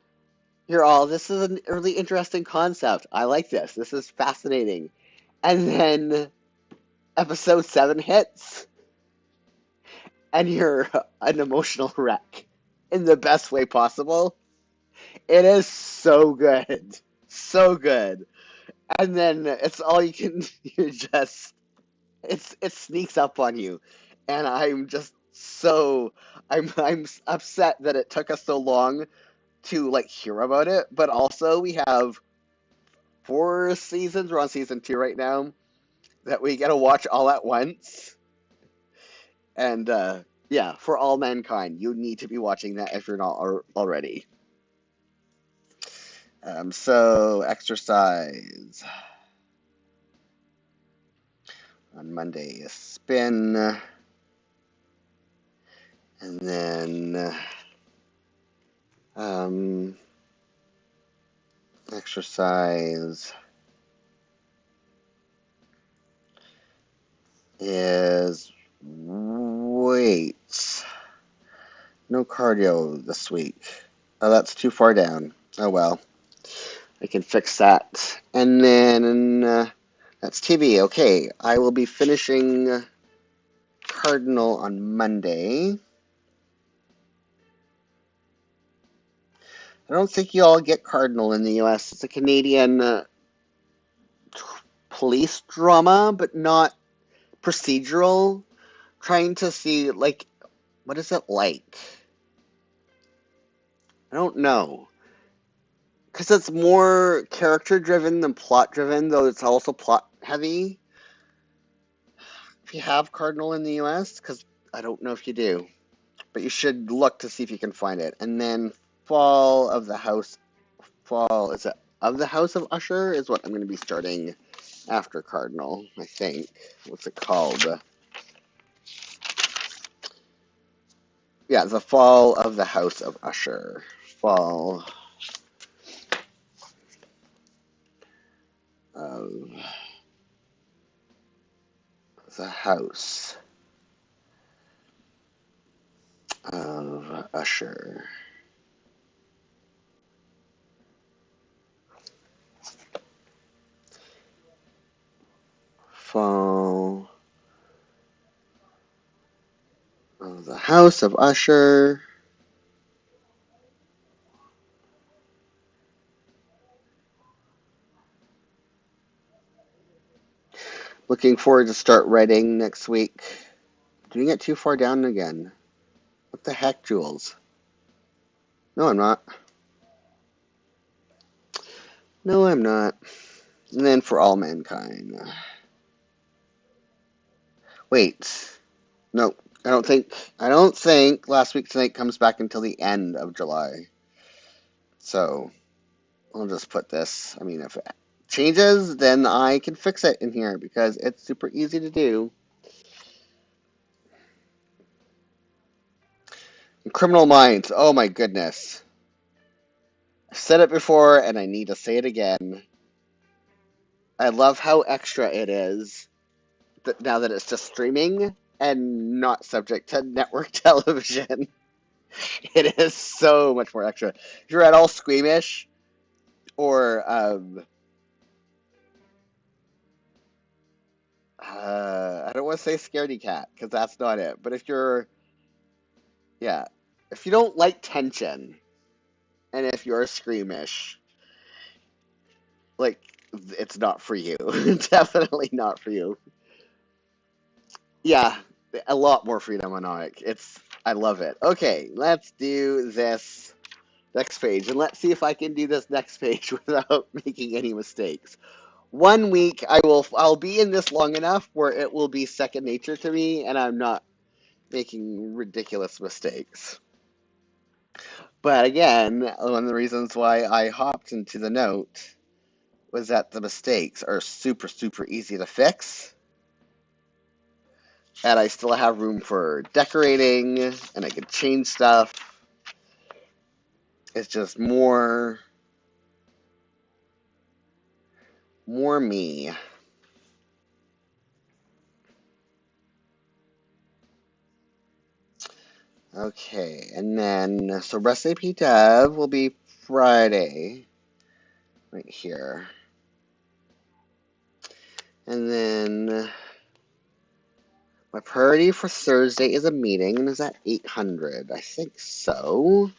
you're all, this is a really interesting concept. I like this. This is fascinating. And then episode 7 hits, and you're an emotional wreck in the best way possible. It is so good. So good. And then it's all you can you just it sneaks up on you. And I'm just so I'm upset that it took us so long to like hear about it, but also we have 4 seasons. We're on season 2 right now that we got to watch all at once. And yeah, For All Mankind, you need to be watching that if you're not already. So exercise on Monday, a spin, and then exercise is weights. No cardio this week. Oh, that's too far down. Oh well, I can fix that. And then that's TV. Okay, I will be finishing Cardinal on Monday. I don't think you all get Cardinal in the US. It's a Canadian police drama, but not procedural. Trying to see, like, what is it like? I don't know. Because it's more character driven than plot driven, though it's also plot heavy. If you have Cardinal in the US, because I don't know if you do, but you should look to see if you can find it. And then Fall, is it of the House of Usher is what I'm going to be starting after Cardinal, I think. What's it called? Yeah, The Fall of the House of Usher. Fall of the House of Usher. Fall The House of Usher. Looking forward to start writing next week. Did we get too far down again? What the heck, Jules? No, I'm not. No, I'm not. And then For All Mankind. Wait. No, I don't think Last Week Tonight comes back until the end of July. So I'll just put this. I mean, if it changes, then I can fix it in here because it's super easy to do. Criminal Minds. Oh my goodness. I've said it before and I need to say it again. I love how extra it is that now that it's just streaming and not subject to network television. It is so much more extra. If you're at all squeamish or I don't want to say scaredy cat because that's not it. But yeah, if you don't like tension and if you're squeamish, like it's not for you. Definitely not for you. Yeah, a lot more freedom on Onyx. I love it. Okay, let's do this next page and let's see if I can do this next page without making any mistakes. 1 week I'll be in this long enough where it will be second nature to me and I'm not making ridiculous mistakes. But again, one of the reasons why I hopped into the note was that the mistakes are super, super easy to fix. And I still have room for decorating, and I can change stuff. It's just more me. Okay, and then, so Recipe Dev will be Friday, right here. And then my priority for Thursday is a meeting, and is that 800? I think so.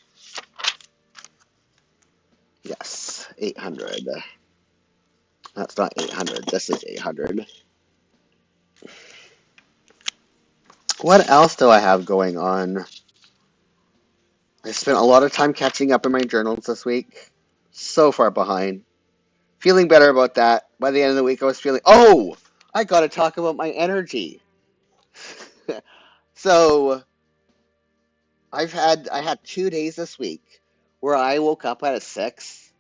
Yes, 800. That's not 800, this is 800. What else do I have going on? I spent a lot of time catching up in my journals this week. So far behind. Feeling better about that. By the end of the week, I was feeling, oh, I got to talk about my energy. So I had 2 days this week where I woke up at a 6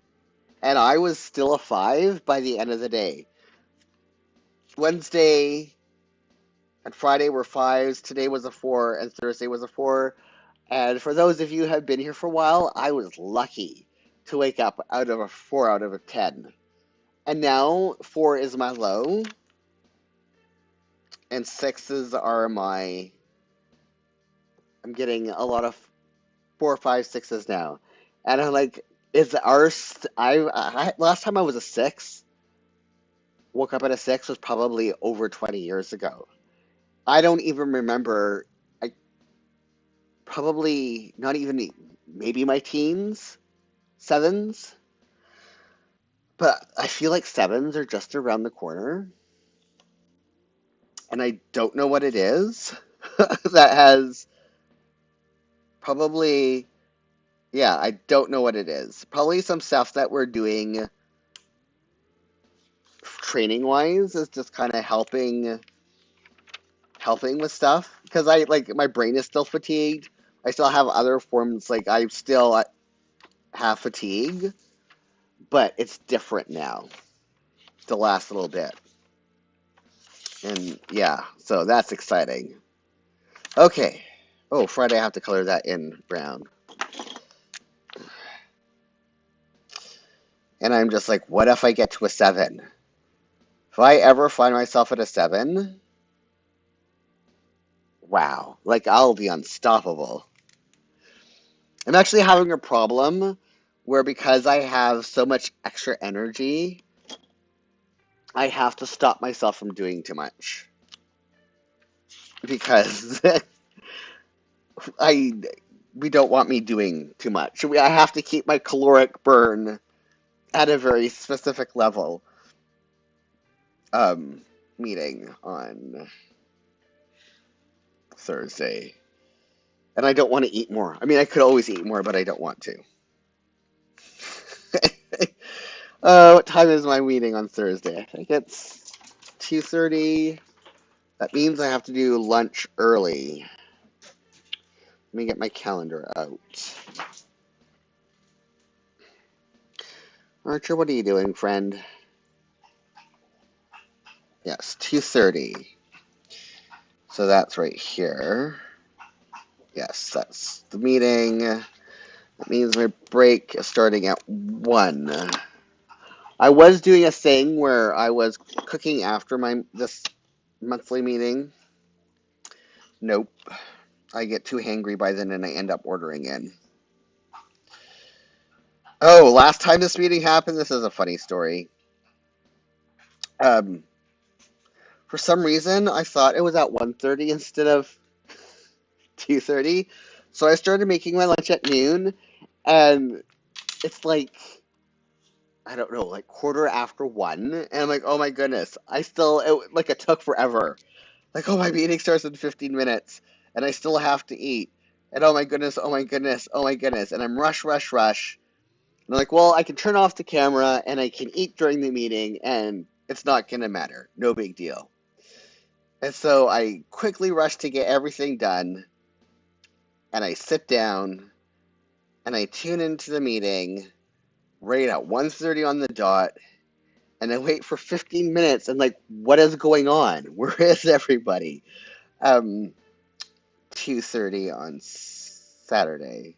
and I was still a 5 by the end of the day. Wednesday and Friday were 5s. Today was a 4 and Thursday was a 4. And for those of you who have been here for a while, I was lucky to wake up out of a 4 out of a 10. And now 4 is my low, and 6s are I'm getting a lot of 4, 5, 6s now. And I'm like, is ours, last time I was a 6, woke up at a 6 was probably over 20 years ago. I don't even remember, I probably not even, maybe my teens, 7s. But I feel like 7s are just around the corner, and I don't know what it is that has probably, yeah, I don't know what it is. Probably some stuff that we're doing training wise is just kind of helping with stuff because I like my brain is still fatigued. I still have other forms like I still have fatigue, but it's different now. The last little bit. And yeah, so that's exciting. Okay. Oh, Friday I have to color that in brown. And I'm just like, what if I get to a 7? If I ever find myself at a 7, wow, like I'll be unstoppable. I'm actually having a problem where because I have so much extra energy, I have to stop myself from doing too much. Because I we don't want me doing too much. I have to keep my caloric burn at a very specific level. Um, Meeting on Thursday. And I don't want to eat more. I mean, I could always eat more, but I don't want to. What time is my meeting on Thursday? I think it's 2:30. That means I have to do lunch early. Let me get my calendar out. Archer, what are you doing, friend? Yes, 2:30. So that's right here. Yes, that's the meeting. That means my break is starting at 1. I was doing a thing where I was cooking after this monthly meeting. Nope. I get too hangry by then and I end up ordering in. Oh, last time this meeting happened, this is a funny story. Um, for some reason, I thought it was at 1:30 instead of 2:30. So I started making my lunch at noon, and it's like, I don't know, like quarter after 1. And I'm like, oh my goodness, it took forever. Like, oh, my meeting starts in 15 minutes, and I still have to eat. And oh my goodness, oh my goodness, oh my goodness. And I'm rush, rush, rush. And I'm like, well, I can turn off the camera and I can eat during the meeting, and it's not going to matter. No big deal. And so I quickly rush to get everything done, and I sit down, and I tune into the meeting right at 1:30 on the dot, and I wait for 15 minutes, and like, what is going on? Where is everybody? Um, 2:30 on Saturday.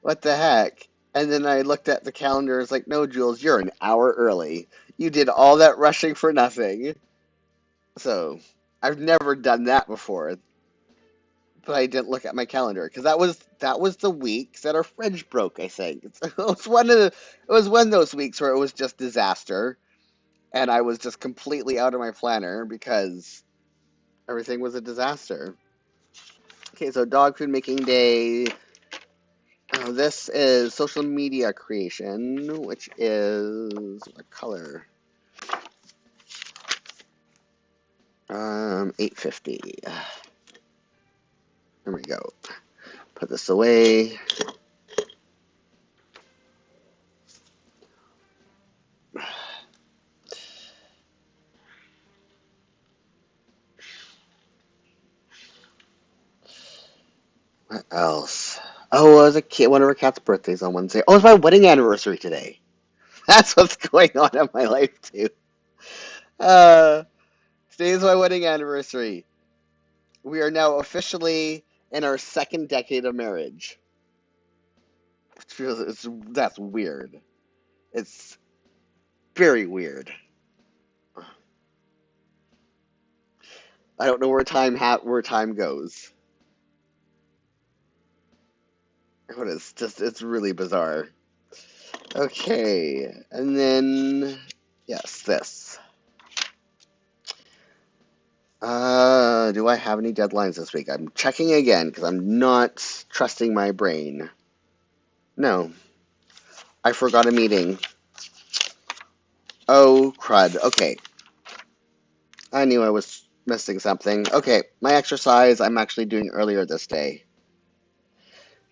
What the heck? And then I looked at the calendar. It's like, no, Jules, you're an hour early. You did all that rushing for nothing. So I've never done that before, but I didn't look at my calendar because that was the week that our fridge broke. I think it was one of those weeks where it was just disaster, and I was just completely out of my planner because everything was a disaster. Okay, so dog food making day. This is social media creation, which is what color? 850. There we go. Put this away. What else? Oh, as a kid, one of our cat's birthdays on Wednesday. Oh, it's my wedding anniversary today. That's what's going on in my life too. Uh, Today is my wedding anniversary. We are now officially in our second decade of marriage. That's weird. It's very weird. I don't know where time goes. It's really bizarre. Okay, and then yes, this. Do I have any deadlines this week? I'm checking again because I'm not trusting my brain. No, I forgot a meeting. Oh, crud. Okay, I knew I was missing something. Okay, my exercise I'm actually doing earlier this day.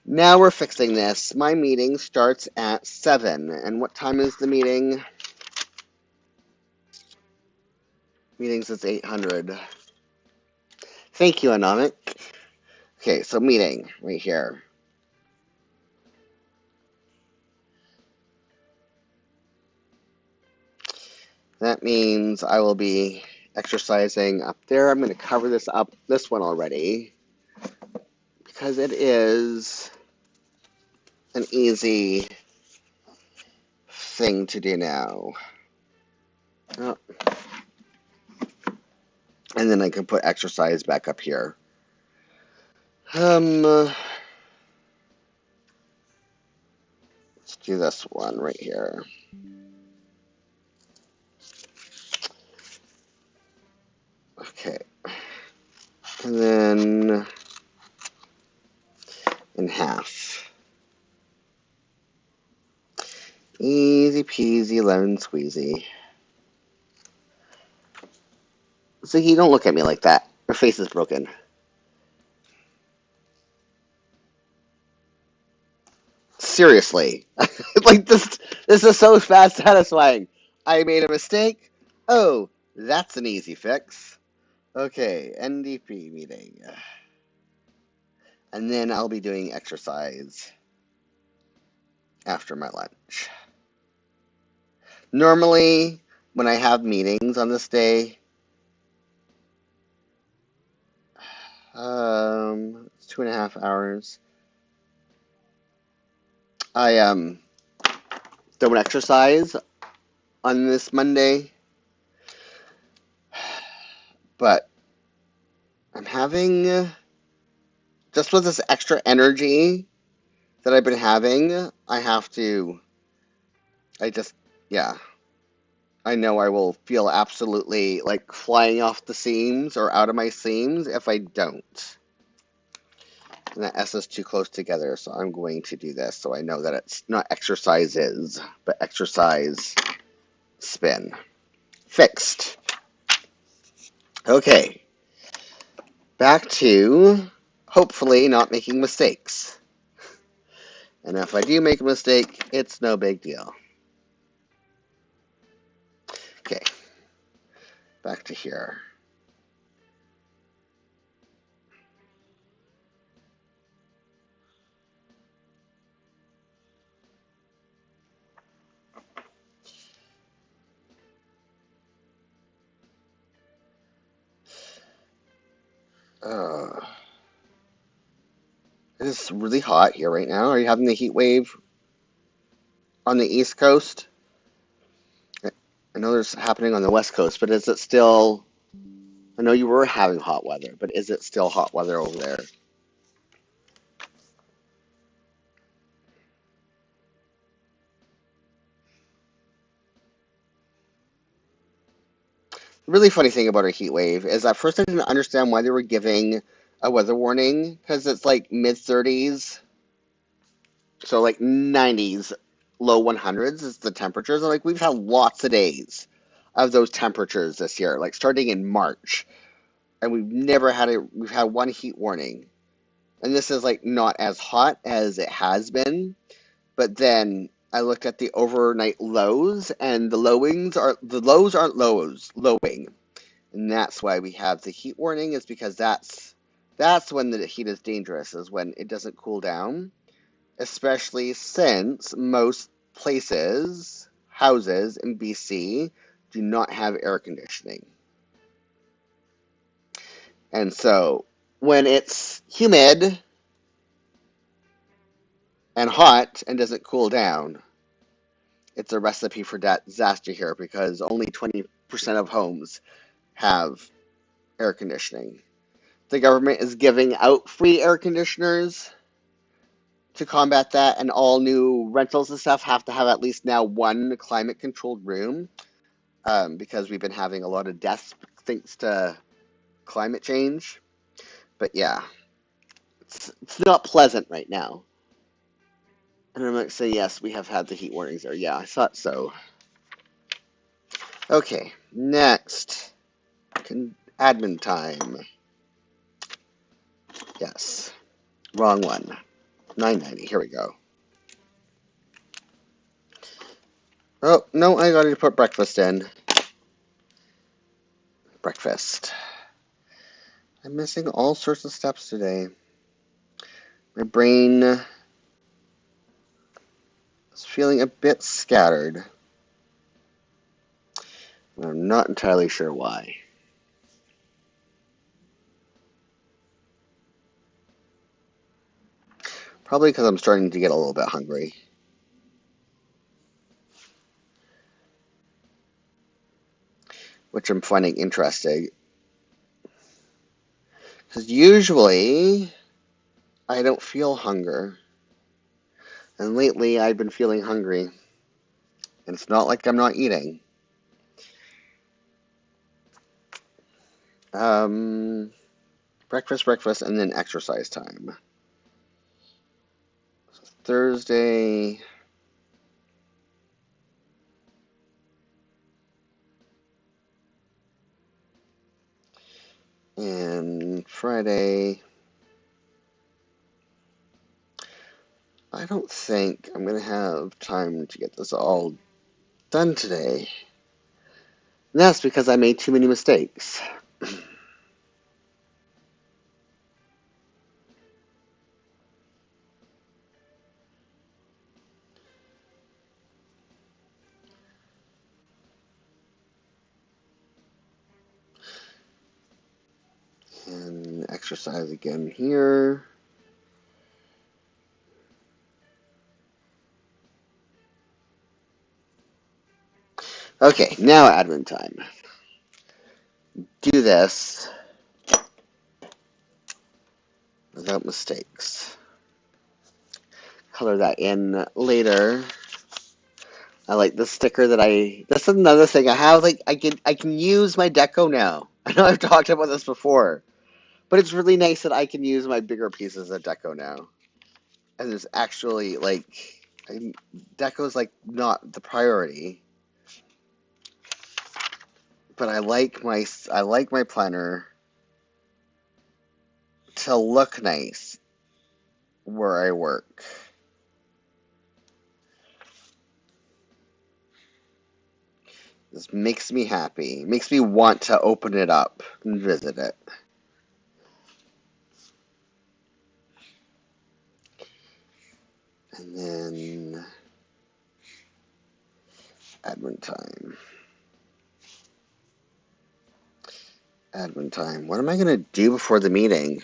Now we're fixing this. My meeting starts at 7. And what time is the meeting? Meetings is 800. Thank you, Anomic. Okay, so meeting right here. That means I will be exercising up there. I'm going to cover this one already, because it is an easy thing to do now. Oh, and then I can put exercise back up here. Let's do this one right here. Okay. And then half. Easy peasy, lemon squeezy. Ziggy, don't look at me like that. Your face is broken. Seriously. Like, this is so fast satisfying. I made a mistake. Oh, that's an easy fix. Okay, NDP meeting. And then I'll be doing exercise after my lunch. Normally, when I have meetings on this day, it's 2.5 hours. I don't exercise on this Monday, but I'm having just with this extra energy that I've been having, I have to. I just, yeah. I know I will feel absolutely like flying off the seams or out of my seams if I don't. And that S is too close together, so I'm going to do this so I know that it's not exercises, but exercise spin. Fixed. Okay. Back to hopefully not making mistakes. And if I do make a mistake, it's no big deal. Okay. Back to here. It is really hot here right now. Are you having the heat wave on the East Coast? I know there's happening on the West Coast, but is it still... I know you were having hot weather, but is it still hot weather over there? The really funny thing about a heat wave is at first I didn't understand why they were giving a weather warning, because it's like mid-30s, so like 90s, low 100s is the temperatures. And like we've had lots of days of those temperatures this year, like starting in March, and we've had one heat warning. And this is like not as hot as it has been, but then I looked at the overnight lows, and the lows aren't lowing, and that's why we have the heat warning. Is because that's when the heat is dangerous, is when it doesn't cool down, especially since most houses in BC do not have air conditioning, and so when it's humid and hot and doesn't cool down, it's a recipe for disaster here because only 20% of homes have air conditioning. The government is giving out free air conditioners to combat that, and all new rentals and stuff have to have at least now one climate controlled room, because we've been having a lot of deaths thanks to climate change. But yeah, it's not pleasant right now. And I'm going to say, yes, we have had the heat warnings there. Yeah, I thought so. Okay, next. Admin time. Yes. Wrong one. 990. Here we go. Oh, no, I gotta put breakfast in. Breakfast. I'm missing all sorts of steps today. My brain is feeling a bit scattered. I'm not entirely sure why. Probably because I'm starting to get a little bit hungry. Which I'm finding interesting. Because usually, I don't feel hunger. And lately, I've been feeling hungry. And it's not like I'm not eating. Breakfast, and then exercise time. Thursday. And Friday. I don't think I'm going to have time to get this all done today. And that's because I made too many mistakes. And exercise again here. Okay, now admin time. Do this without mistakes. Color that in later. I like the sticker that that's another thing I have. Like I can use my deco now. I know I've talked about this before, but it's really nice that I can use my bigger pieces of deco now. And there's actually deco's like not the priority, but I like my planner to look nice where I work. This makes me happy. Makes me want to open it up and visit it. And then admin time. Admin time. What am I going to do before the meeting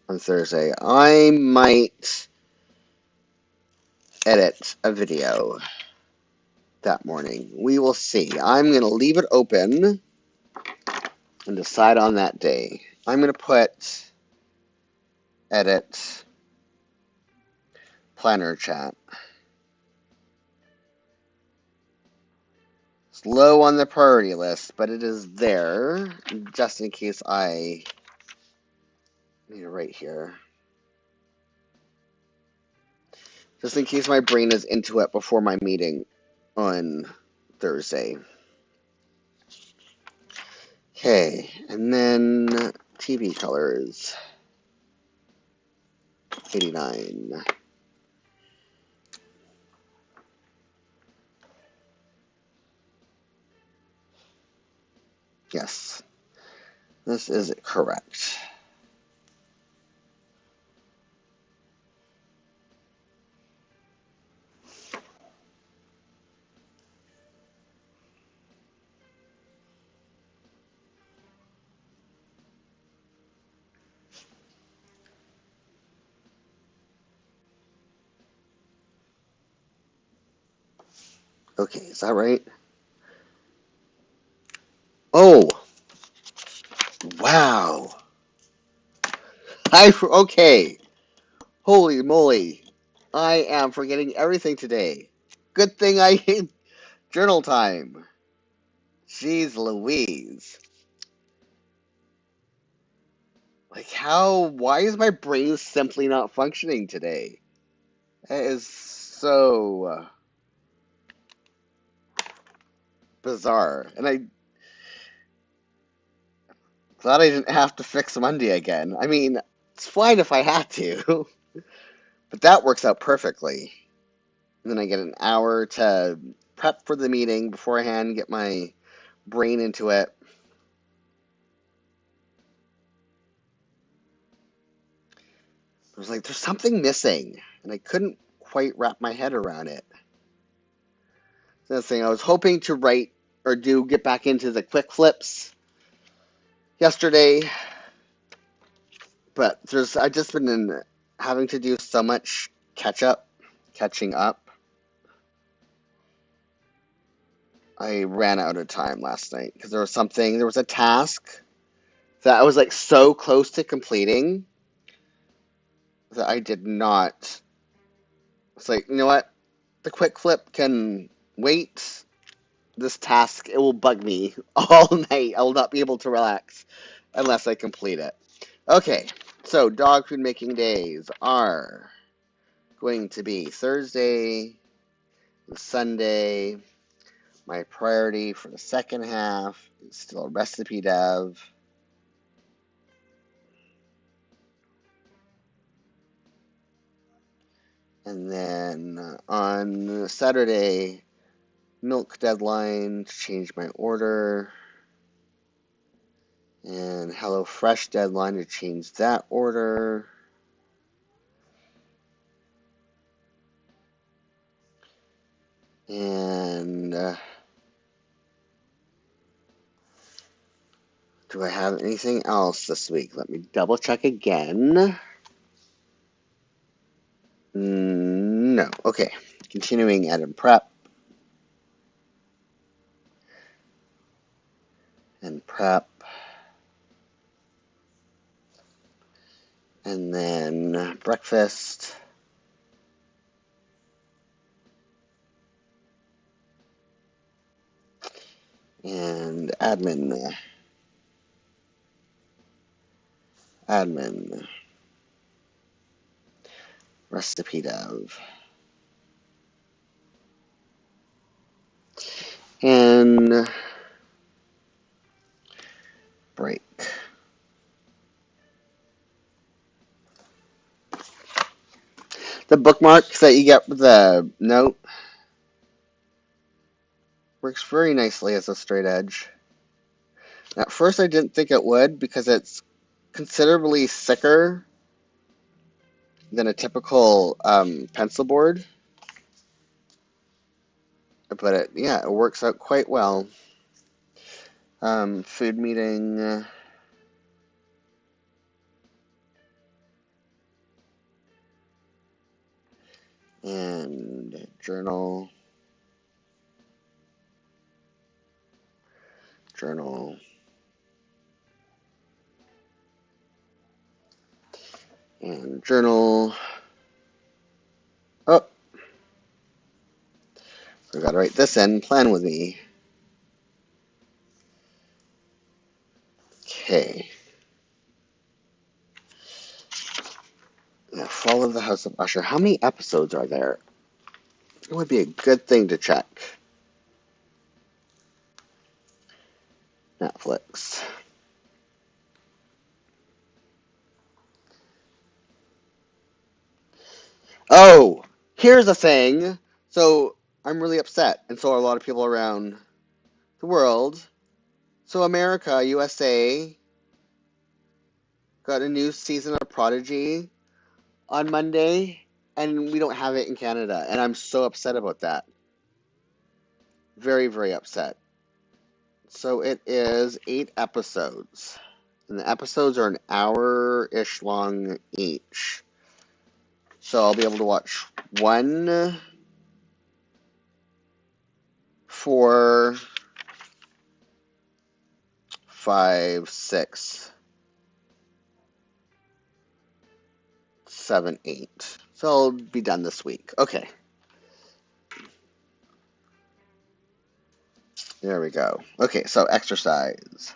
on Thursday? I might edit a video that morning. We will see. I'm going to leave it open and decide on that day. I'm going to put edit planner chat. It's low on the priority list, but it is there just in case I need it right here. Just in case my brain is into it before my meeting on Thursday. Okay, and then TV colors. 89. Yes, this is correct. Okay, is that right? Oh, wow. Okay. Holy moly. I am forgetting everything today. Good thing I journal time. Jeez Louise. Why is my brain simply not functioning today? That is so bizarre. And I glad I didn't have to fix Monday again. I mean, it's fine if I had to, but that works out perfectly. And then I get an hour to prep for the meeting beforehand, get my brain into it. I was like, there's something missing, and I couldn't quite wrap my head around it. So that's the thing. I was hoping to write or get back into the quick flips yesterday, but I've just been having to do so much catching up. I ran out of time last night because there was a task that I was like so close to completing that I did not. It's like, you know what? The quick flip can wait. This task, it will bug me all night. I will not be able to relax unless I complete it. Okay, so dog food making days are going to be Thursday and Sunday. My priority for the second half is still recipe dev. And then on Saturday, milk deadline to change my order. And HelloFresh deadline to change that order. And do I have anything else this week? Let me double check again. No. Okay. Continuing edit prep. And prep. And then breakfast. And admin. Admin. Recipe dev. And break. The bookmark that you get with the note works very nicely as a straight edge. At first I didn't think it would because it's considerably thicker than a typical pencil board. But it works out quite well. Food meeting. And journal. Journal. And journal. Oh, forgot to write this in. Plan with me. Okay. Now, Fall of the House of Usher. How many episodes are there? It would be a good thing to check. Netflix. Oh, here's the thing. So I'm really upset, and so are a lot of people around the world. So America, USA, got a new season of Prodigy on Monday, and we don't have it in Canada, and I'm so upset about that. Very, very upset. So it is 8 episodes, and the episodes are an hour-ish long each. So I'll be able to watch 1, 4, 5, 6, 7, 8. So I'll be done this week. Okay. There we go. Okay, so exercise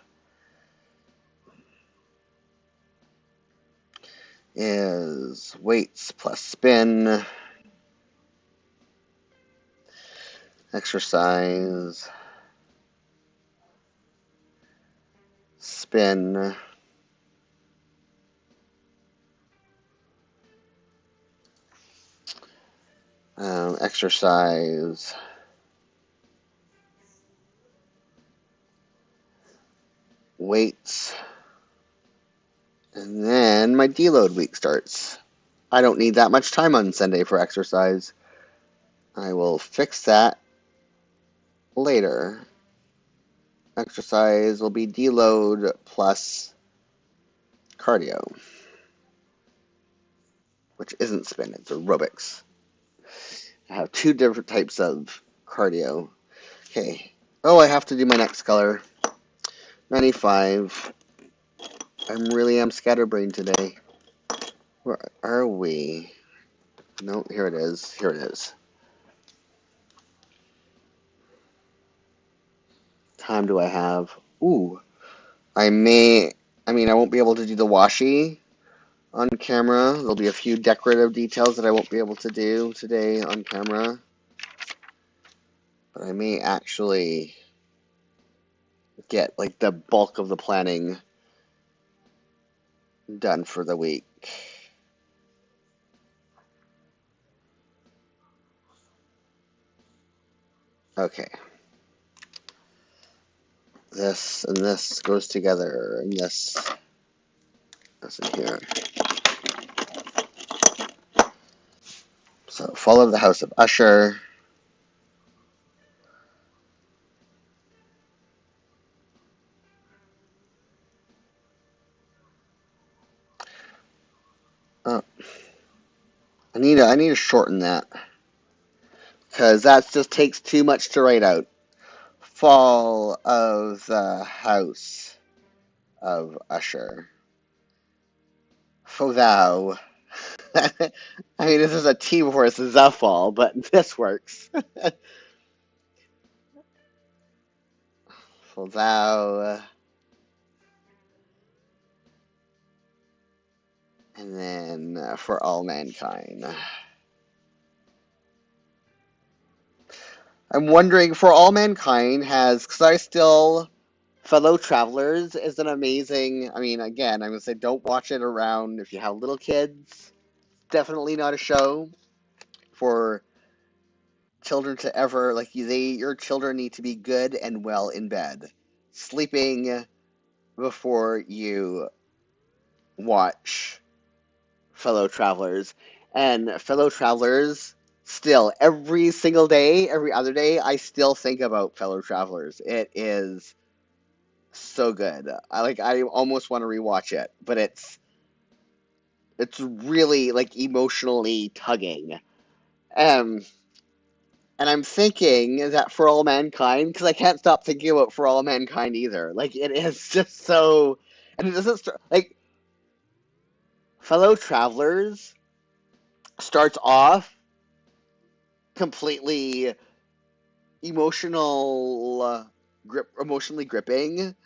is weights plus spin. Exercise, spin, exercise, weights, and then my deload week starts. I don't need that much time on Sunday for exercise. I will fix that later. Exercise will be deload plus cardio, which isn't spin, it's aerobics. I have 2 different types of cardio. Okay. Oh, I have to do my next color. 95. I really am scatterbrained today. Where are we? No, here it is. Here it is. Time do I have? Ooh. I won't be able to do the washi on camera. There'll be a few decorative details that I won't be able to do today on camera. But I may actually get like the bulk of the planning done for the week. Okay. This and this goes together, and this goes in here. So follow the House of Usher. Oh, I need to shorten that because that just takes too much to write out. Fall of the House of Usher. For thou. I mean, this is a T before it's a the fall, but this works. For thou. And then for all mankind. I'm wondering, for all mankind has, because I still, fellow travelers is an amazing, I mean, again, I'm going to say don't watch it around if you have little kids. Definitely not a show for children to ever, like, your children need to be good and well in bed. Sleeping before you watch fellow travelers. And fellow travelers, still, every single day, every other day, I still think about fellow travelers. It is so good. I almost want to rewatch it, but it's really like emotionally tugging. Um, and I'm thinking that For All Mankind, because I can't stop thinking about For All Mankind either. Like it is just so, and it doesn't start like Fellow Travelers starts off completely emotional, emotionally gripping,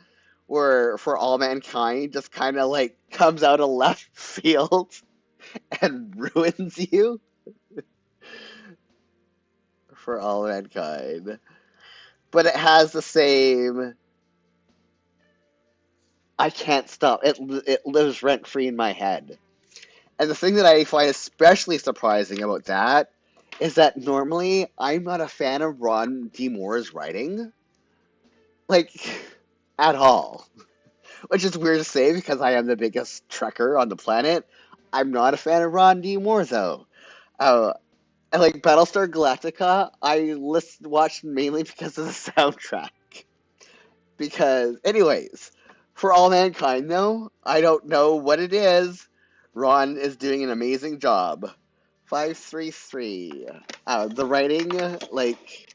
where For All Mankind just kind of like comes out of left field and ruins you. For All Mankind, but it has the same. I can't stop. It lives rent free in my head. And the thing that I find especially surprising about that is that normally I'm not a fan of Ron D. Moore's writing, like at all. Which is weird to say because I am the biggest trekker on the planet. I'm not a fan of Ron D. Moore though. Uh, and like Battlestar Galactica, I watched mainly because of the soundtrack. Because, anyways, For All Mankind, though, I don't know what it is. Ron is doing an amazing job. 533. The writing, like,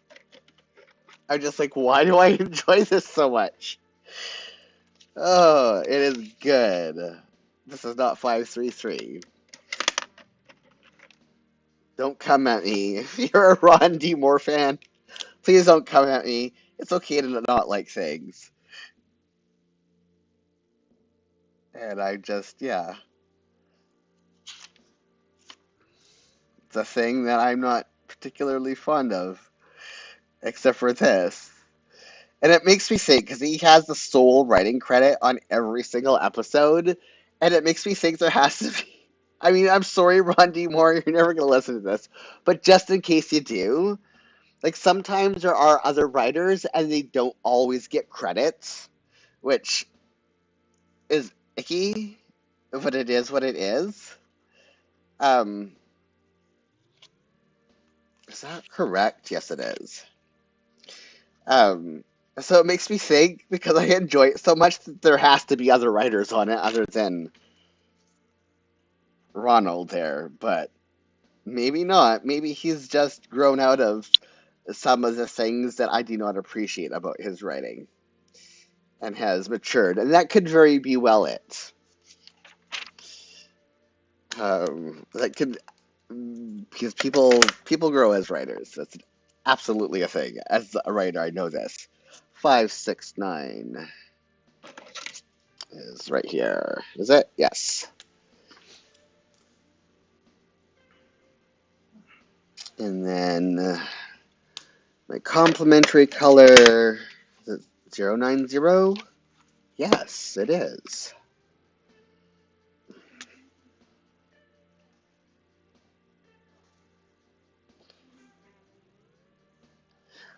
I'm just like, why do I enjoy this so much? Oh, it is good. This is not 533. Don't come at me. If you're a Ron D. Moore fan, please don't come at me. It's okay to not like things. And I just, yeah. It's a thing that I'm not particularly fond of, except for this. And it makes me think, because he has the sole writing credit on every single episode, and it makes me think there has to be. I mean, I'm sorry, Ron D. Moore, you're never going to listen to this, but just in case you do, like sometimes there are other writers and they don't always get credits, which is icky, but it is what it is. Um, is that correct? Yes, it is. Um, so it makes me think because I enjoy it so much that there has to be other writers on it other than Ronald there, but maybe not. Maybe he's just grown out of some of the things that I do not appreciate about his writing and has matured, and that could very be well it. That could because people grow as writers. That's absolutely a thing. As a writer, I know this. 569 is right here. Is it? Yes. And then my complementary color, is it 090? Yes, it is.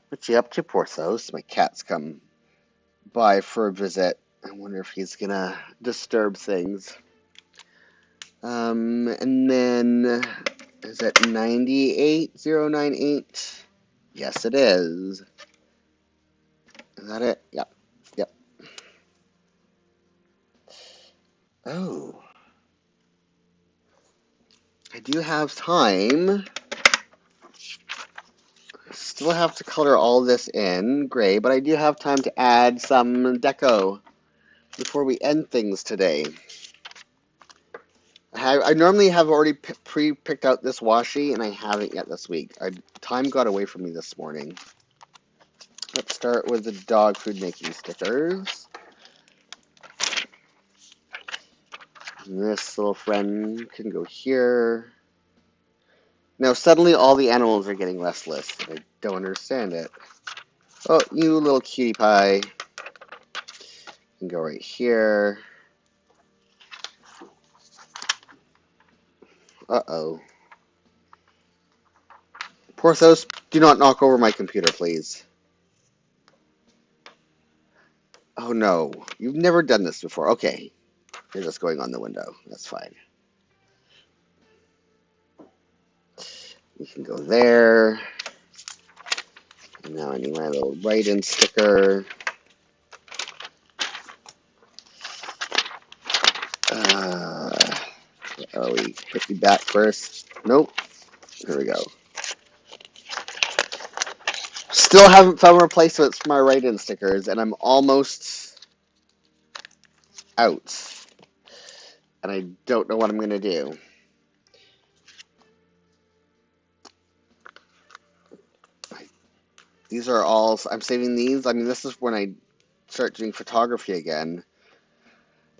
What you up to, Porthos? My cat's come by for a visit. I wonder if he's gonna disturb things. And then is it 98098? Yes, it is. Is that it? Yep. Yep. Oh, I do have time. Still have to color all this in gray, but I do have time to add some deco before we end things today. I normally have already pre-picked out this washi, and I haven't yet this week. Time got away from me this morning. Let's start with the dog food making stickers. And this little friend can go here. Now suddenly all the animals are getting restless. I don't understand it. Oh, you little cutie pie. You can go right here. Uh-oh. Porthos, do not knock over my computer, please. Oh no, you've never done this before. Okay, you're just going on the window. That's fine. You can go there. And now I need my little write-in sticker. Oh, we hit the back first. Nope. Here we go. Still haven't found replacements for my write-in stickers, and I'm almost out. And I don't know what I'm going to do. These are all, I'm saving these. I mean, this is when I start doing photography again.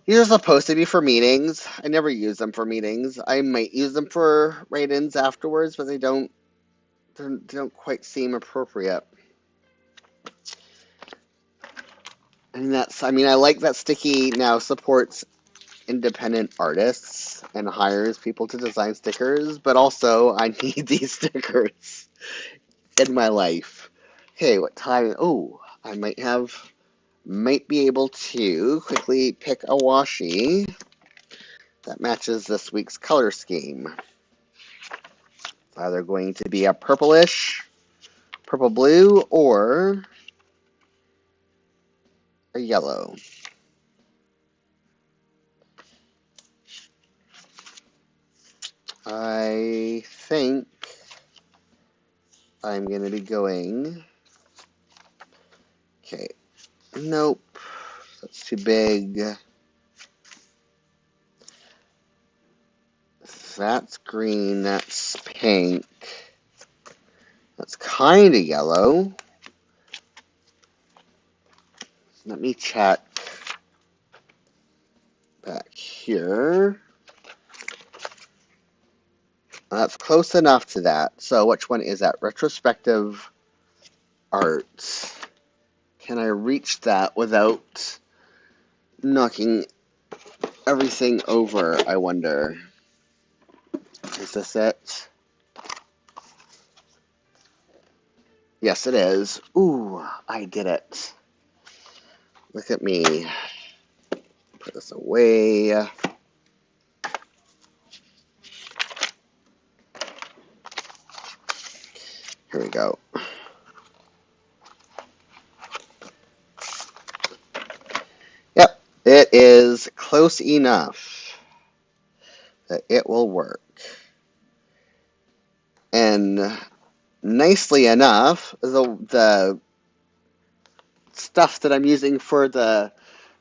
These are supposed to be for meetings. I never use them for meetings. I might use them for write-ins afterwards, but they don't quite seem appropriate. And I like that Sticky now supports independent artists and hires people to design stickers, but also I need these stickers in my life. Okay, what time? Oh, I might be able to quickly pick a washi that matches this week's color scheme. It's either going to be a purplish, purple blue, or a yellow. I think I'm going to be going... Okay, nope, that's too big. That's green, that's pink. That's kind of yellow. Let me check back here. That's close enough to that. So which one is that? Retrospective art. Can I reach that without knocking everything over, I wonder? Is this it? Yes, it is. Ooh, I did it. Look at me. Put this away. Here we go. Yep, it is close enough that it will work. And nicely enough, the stuff that I'm using for the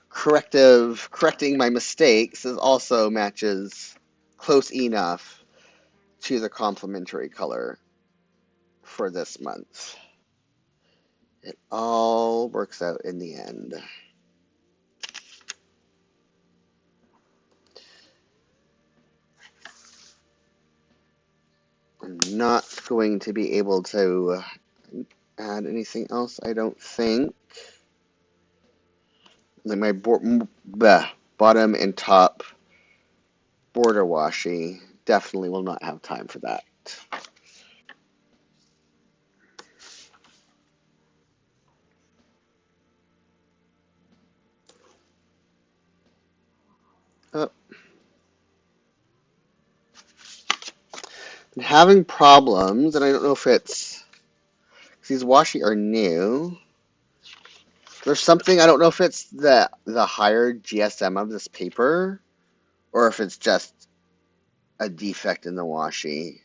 correcting my mistakes is also matches close enough to the complementary color for this month. It all works out in the end. And not going to be able to add anything else, I don't think. Like my bottom and top border washi, definitely will not have time for that. Oh, I'm having problems, and I don't know if it's because these washi are new. There's something, I don't know if it's the higher GSM of this paper or if it's just a defect in the washi.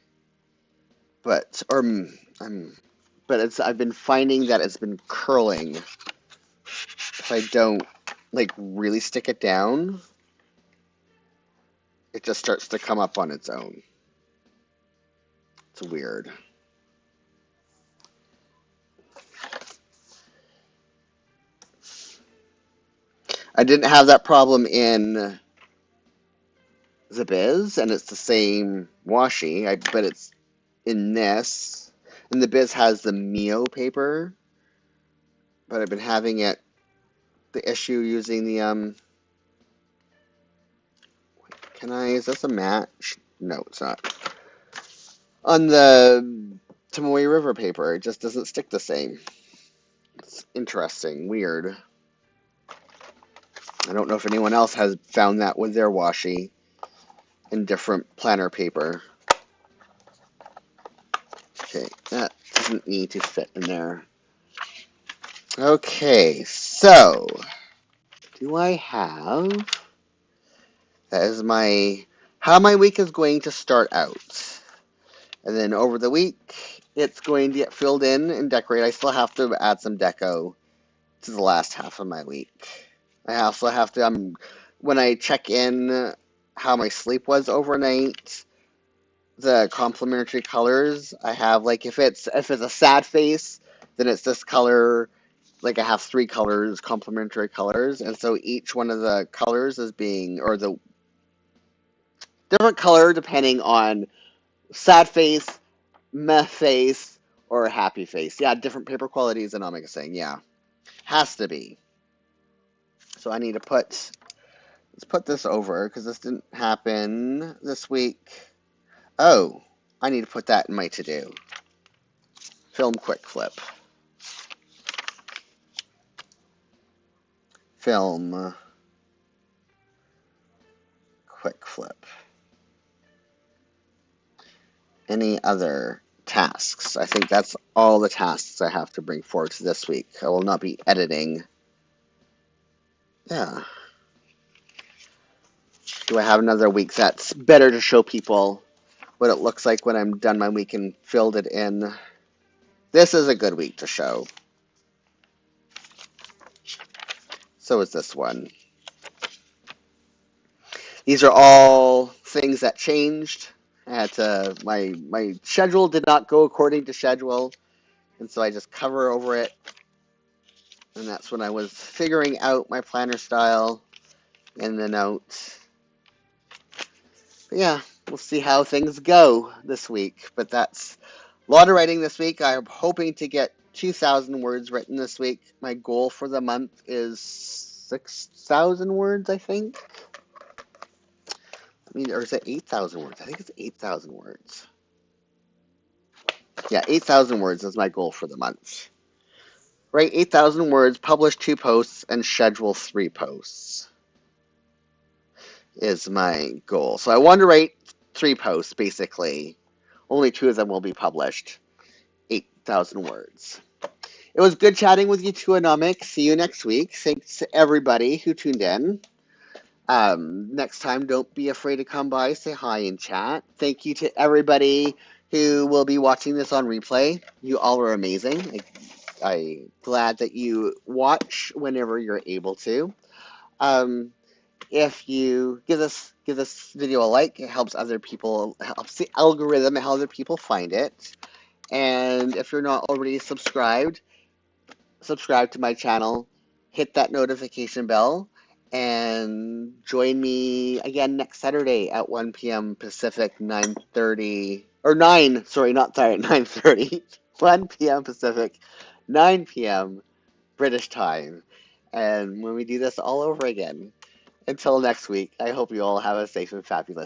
But I've been finding that it's been curling if I don't like really stick it down. It just starts to come up on its own. It's weird. I didn't have that problem in the Biz, and it's the same washi, but it's in this. And the Biz has the Mio paper, but I've been having the issue using the, is this a match? No, it's not. On the Tomoe River paper, it just doesn't stick the same. It's interesting, weird. I don't know if anyone else has found that with their washi in different planner paper. Okay, that doesn't need to fit in there. Okay, so do I have, that is how my week is going to start out. And then over the week, it's going to get filled in and decorate. I still have to add some deco to the last half of my week. I also have to, when I check in how my sleep was overnight, the complementary colors I have, like if it's a sad face, then it's this color. Like I have 3 colors, complementary colors, and so each one of the colors is or the different color depending on sad face, meh face, or happy face. Yeah, different paper qualities and omega saying, yeah. Has to be. So I need to let's put this over because this didn't happen this week. Oh, I need to put that in my to-do. Film quick flip. Film quick flip. Any other tasks? I think that's all the tasks I have to bring forward to this week. I will not be editing. Yeah. Do I have another week that's better to show people what it looks like when I'm done my week and filled it in? This is a good week to show. So is this one. These are all things that changed. I had to, my schedule did not go according to schedule, and so I just cover over it. And that's when I was figuring out my planner style in the notes. But yeah, we'll see how things go this week. But that's a lot of writing this week. I'm hoping to get 2,000 words written this week. My goal for the month is 6,000 words, I think. Or is it 8,000 words? I think it's 8,000 words. Yeah, 8,000 words is my goal for the month. Write 8,000 words, publish 2 posts, and schedule 3 posts is my goal. So I want to write 3 posts, basically. Only 2 of them will be published. 8,000 words. It was good chatting with you, Tuanomic. See you next week. Thanks to everybody who tuned in. Next time, don't be afraid to come by, say hi and chat. Thank you to everybody who will be watching this on replay. You all are amazing. I'm glad that you watch whenever you're able to. If you give this video a like, it helps other people, helps the algorithm, how other people find it. And if you're not already subscribed, subscribe to my channel, hit that notification bell, And join me again next Saturday at 1 p.m. Pacific, 9:30, or 9, sorry, not sorry, 9:30, 1 p.m. Pacific, 9 p.m. British time. And when we do this all over again. Until next week, I hope you all have a safe and fabulous